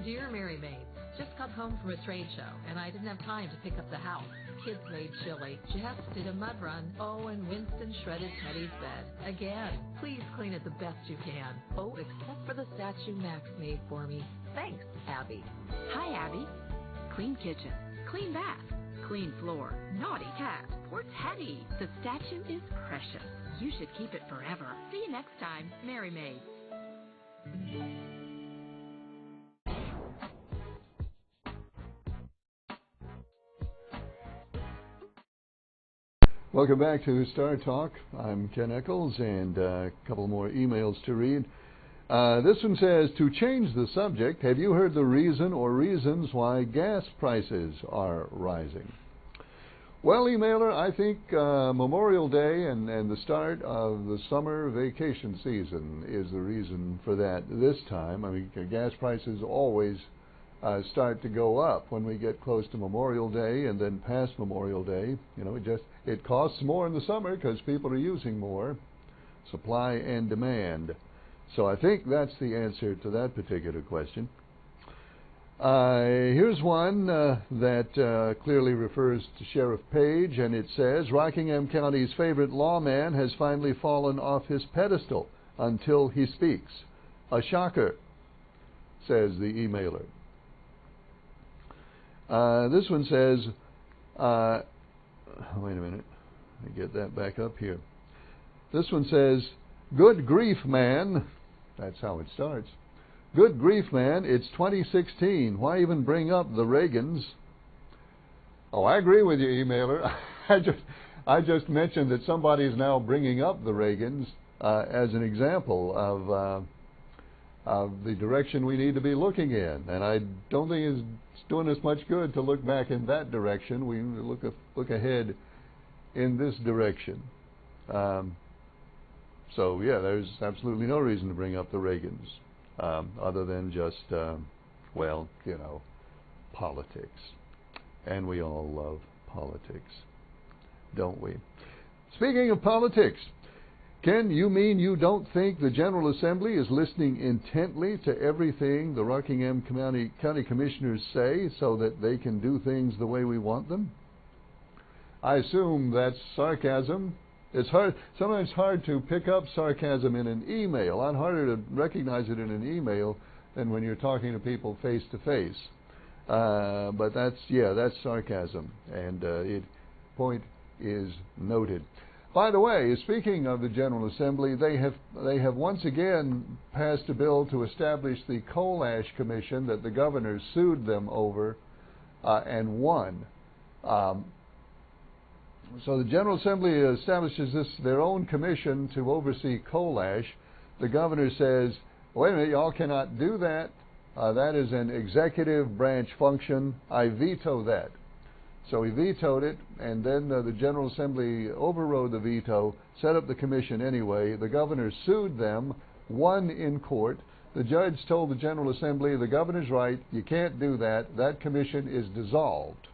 Dear Mary Maid, just got home from a trade show and I didn't have time to pick up the house. Kids made chili. Jess did a mud run. Oh, and Winston shredded Teddy's bed. Again, please clean it the best you can. Oh, except for the statue Max made for me. Thanks, Abby. Hi, Abby. Clean kitchen, clean bath, clean floor, naughty cat, poor Teddy. The statue is precious. You should keep it forever. See you next time, Mary Maid. Welcome back to Star Talk. I'm Ken Eccles, and a couple more emails to read. This one says, to change the subject, have you heard the reason or reasons why gas prices are rising? Well, emailer, I think Memorial Day and the start of the summer vacation season is the reason for that this time. I mean, gas prices always start to go up when we get close to Memorial Day and then past Memorial Day. You know, it costs more in the summer because people are using more, supply and demand. So I think that's the answer to that particular question. Here's one that clearly refers to Sheriff Page, and it says, Rockingham County's favorite lawman has finally fallen off his pedestal until he speaks. A shocker, says the emailer. This one says, wait a minute, let me get that back up here. This one says, good grief, man. That's how it starts. Good grief, man, it's 2016. Why even bring up the Reagans? Oh, I agree with you, emailer. I just mentioned that somebody is now bringing up the Reagans as an example of the direction we need to be looking in. And I don't think it's doing us much good to look back in that direction. We need to look ahead in this direction. So, yeah, there's absolutely no reason to bring up the Reagans. Other than just, well, you know, politics. And we all love politics, don't we? Speaking of politics, Ken, you mean you don't think the General Assembly is listening intently to everything the Rockingham County Commissioners say so that they can do things the way we want them? I assume that's sarcasm. It's hard, sometimes hard to pick up sarcasm in an email. A lot harder to recognize it in an email than when you're talking to people face to face. But that's sarcasm, and point is noted. By the way, speaking of the General Assembly, they have once again passed a bill to establish the Coal Ash Commission that the governor sued them over and won. So the General Assembly establishes their own commission to oversee coal ash. The governor says, wait a minute, y'all cannot do that. That is an executive branch function. I veto that. So he vetoed it, and then the General Assembly overrode the veto, set up the commission anyway. The governor sued them, won in court. The judge told the General Assembly, the governor's right, you can't do that. That commission is dissolved.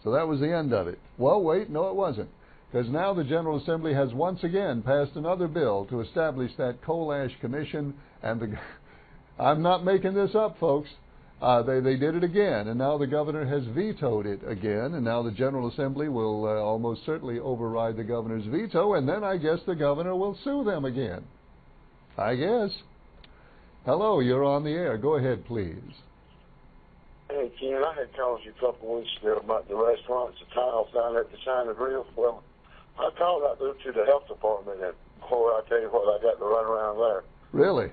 So that was the end of it. Well, wait, no, it wasn't. because now the General Assembly has once again passed another bill to establish that Coal Ash Commission, and I'm not making this up, folks. They did it again, and now the governor has vetoed it again, and now the General Assembly will almost certainly override the governor's veto, and then I guess the governor will sue them again. I guess. Hello, you're on the air. Go ahead, please. Hey, Ken, I had called you a couple of weeks ago about the restaurants, the tiles down at the China Grill. Well, I called out there to the health department, and boy, I tell you what, I got to run around there. Really?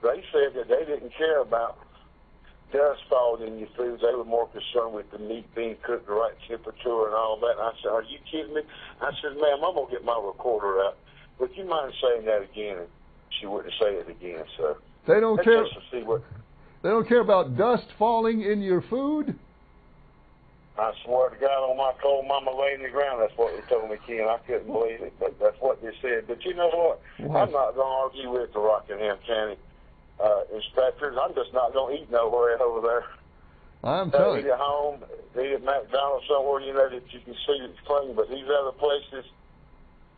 They said that they didn't care about dust falling in your food. They were more concerned with the meat being cooked the right temperature and all that. And I said, are you kidding me? I said, ma'am, I'm going to get my recorder out. Would you mind saying that again? And she wouldn't say it again, so. They don't care. Just to see what, they don't care about dust falling in your food? I swear to God on my cold mama laying in the ground, that's what they told me, Ken. I couldn't believe it, but that's what they said. But you know what? I'm not going to argue with the Rockingham County inspectors. I'm just not going to eat nowhere over there. I'm telling you. Eat at home, eat at McDonald's somewhere, you know, that you can see it's clean. But these other places,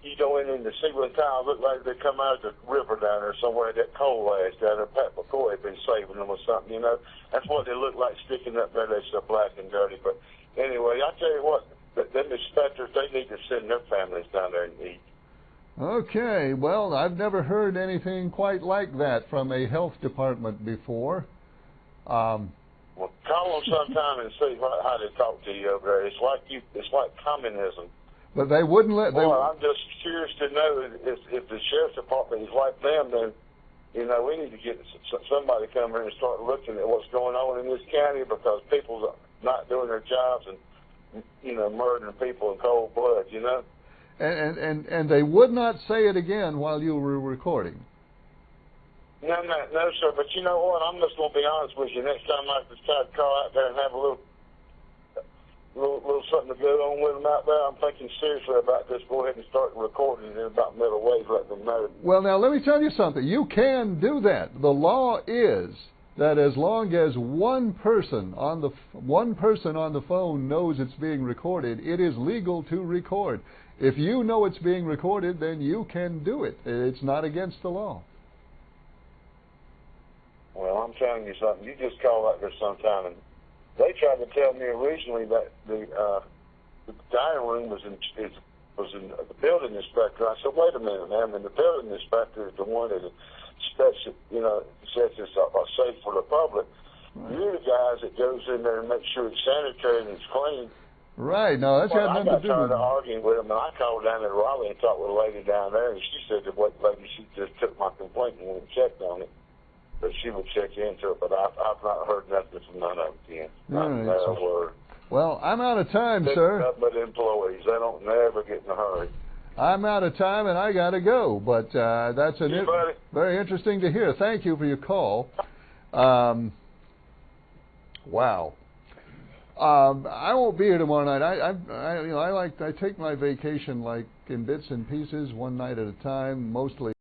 you go in and the ceiling tiles look like they come out of the river down there somewhere, that coal ash down there. Pat McCoy had been saving them or something, you know. That's what they look like sticking up there. They're so black and dirty. But anyway, I tell you what, them inspectors, they need to send their families down there and eat. Okay, well, I've never heard anything quite like that from a health department before. Well, call them sometime and see how they talk to you over there. It's like communism. But they wouldn't let. Well, I'm just curious to know if the sheriff's department is like them, then you know we need to get somebody to come here and start looking at what's going on in this county, because people's not doing their jobs and you know murdering people in cold blood, you know. And they would not say it again while you were recording. No, sir. But you know what? I'm just going to be honest with you. Next time I decide to call out there and have a little something to go on with them out there, I'm thinking seriously about this. Go ahead and start recording in about middle ways, let them know. Well, now let me tell you something. You can do that. The law is that as long as one person on the phone knows it's being recorded, it is legal to record. If you know it's being recorded, then you can do it. It's not against the law. Well, I'm telling you something. You just call out there sometime, and they tried to tell me originally that the dining room was in the building inspector. I said, wait a minute, ma'am, and the building inspector is the one that inspects it, you know, says it's safe for the public. Right. You're the guys that goes in there and makes sure it's sanitary and it's clean. Right. No, that's got nothing to do with it. I got tired of arguing with him, and I called down to Raleigh and talked with a lady down there, and she said that she just took my complaint and went and checked on it. But she would check into it, but I've not heard nothing from none of them yet. Not a word. Well, I'm out of time, sir. Nothing but employees. They don't never get in a hurry. I'm out of time, and I got to go. But that's very interesting to hear. Thank you for your call. Wow. I won't be here tomorrow night. I take my vacation like in bits and pieces, one night at a time, mostly.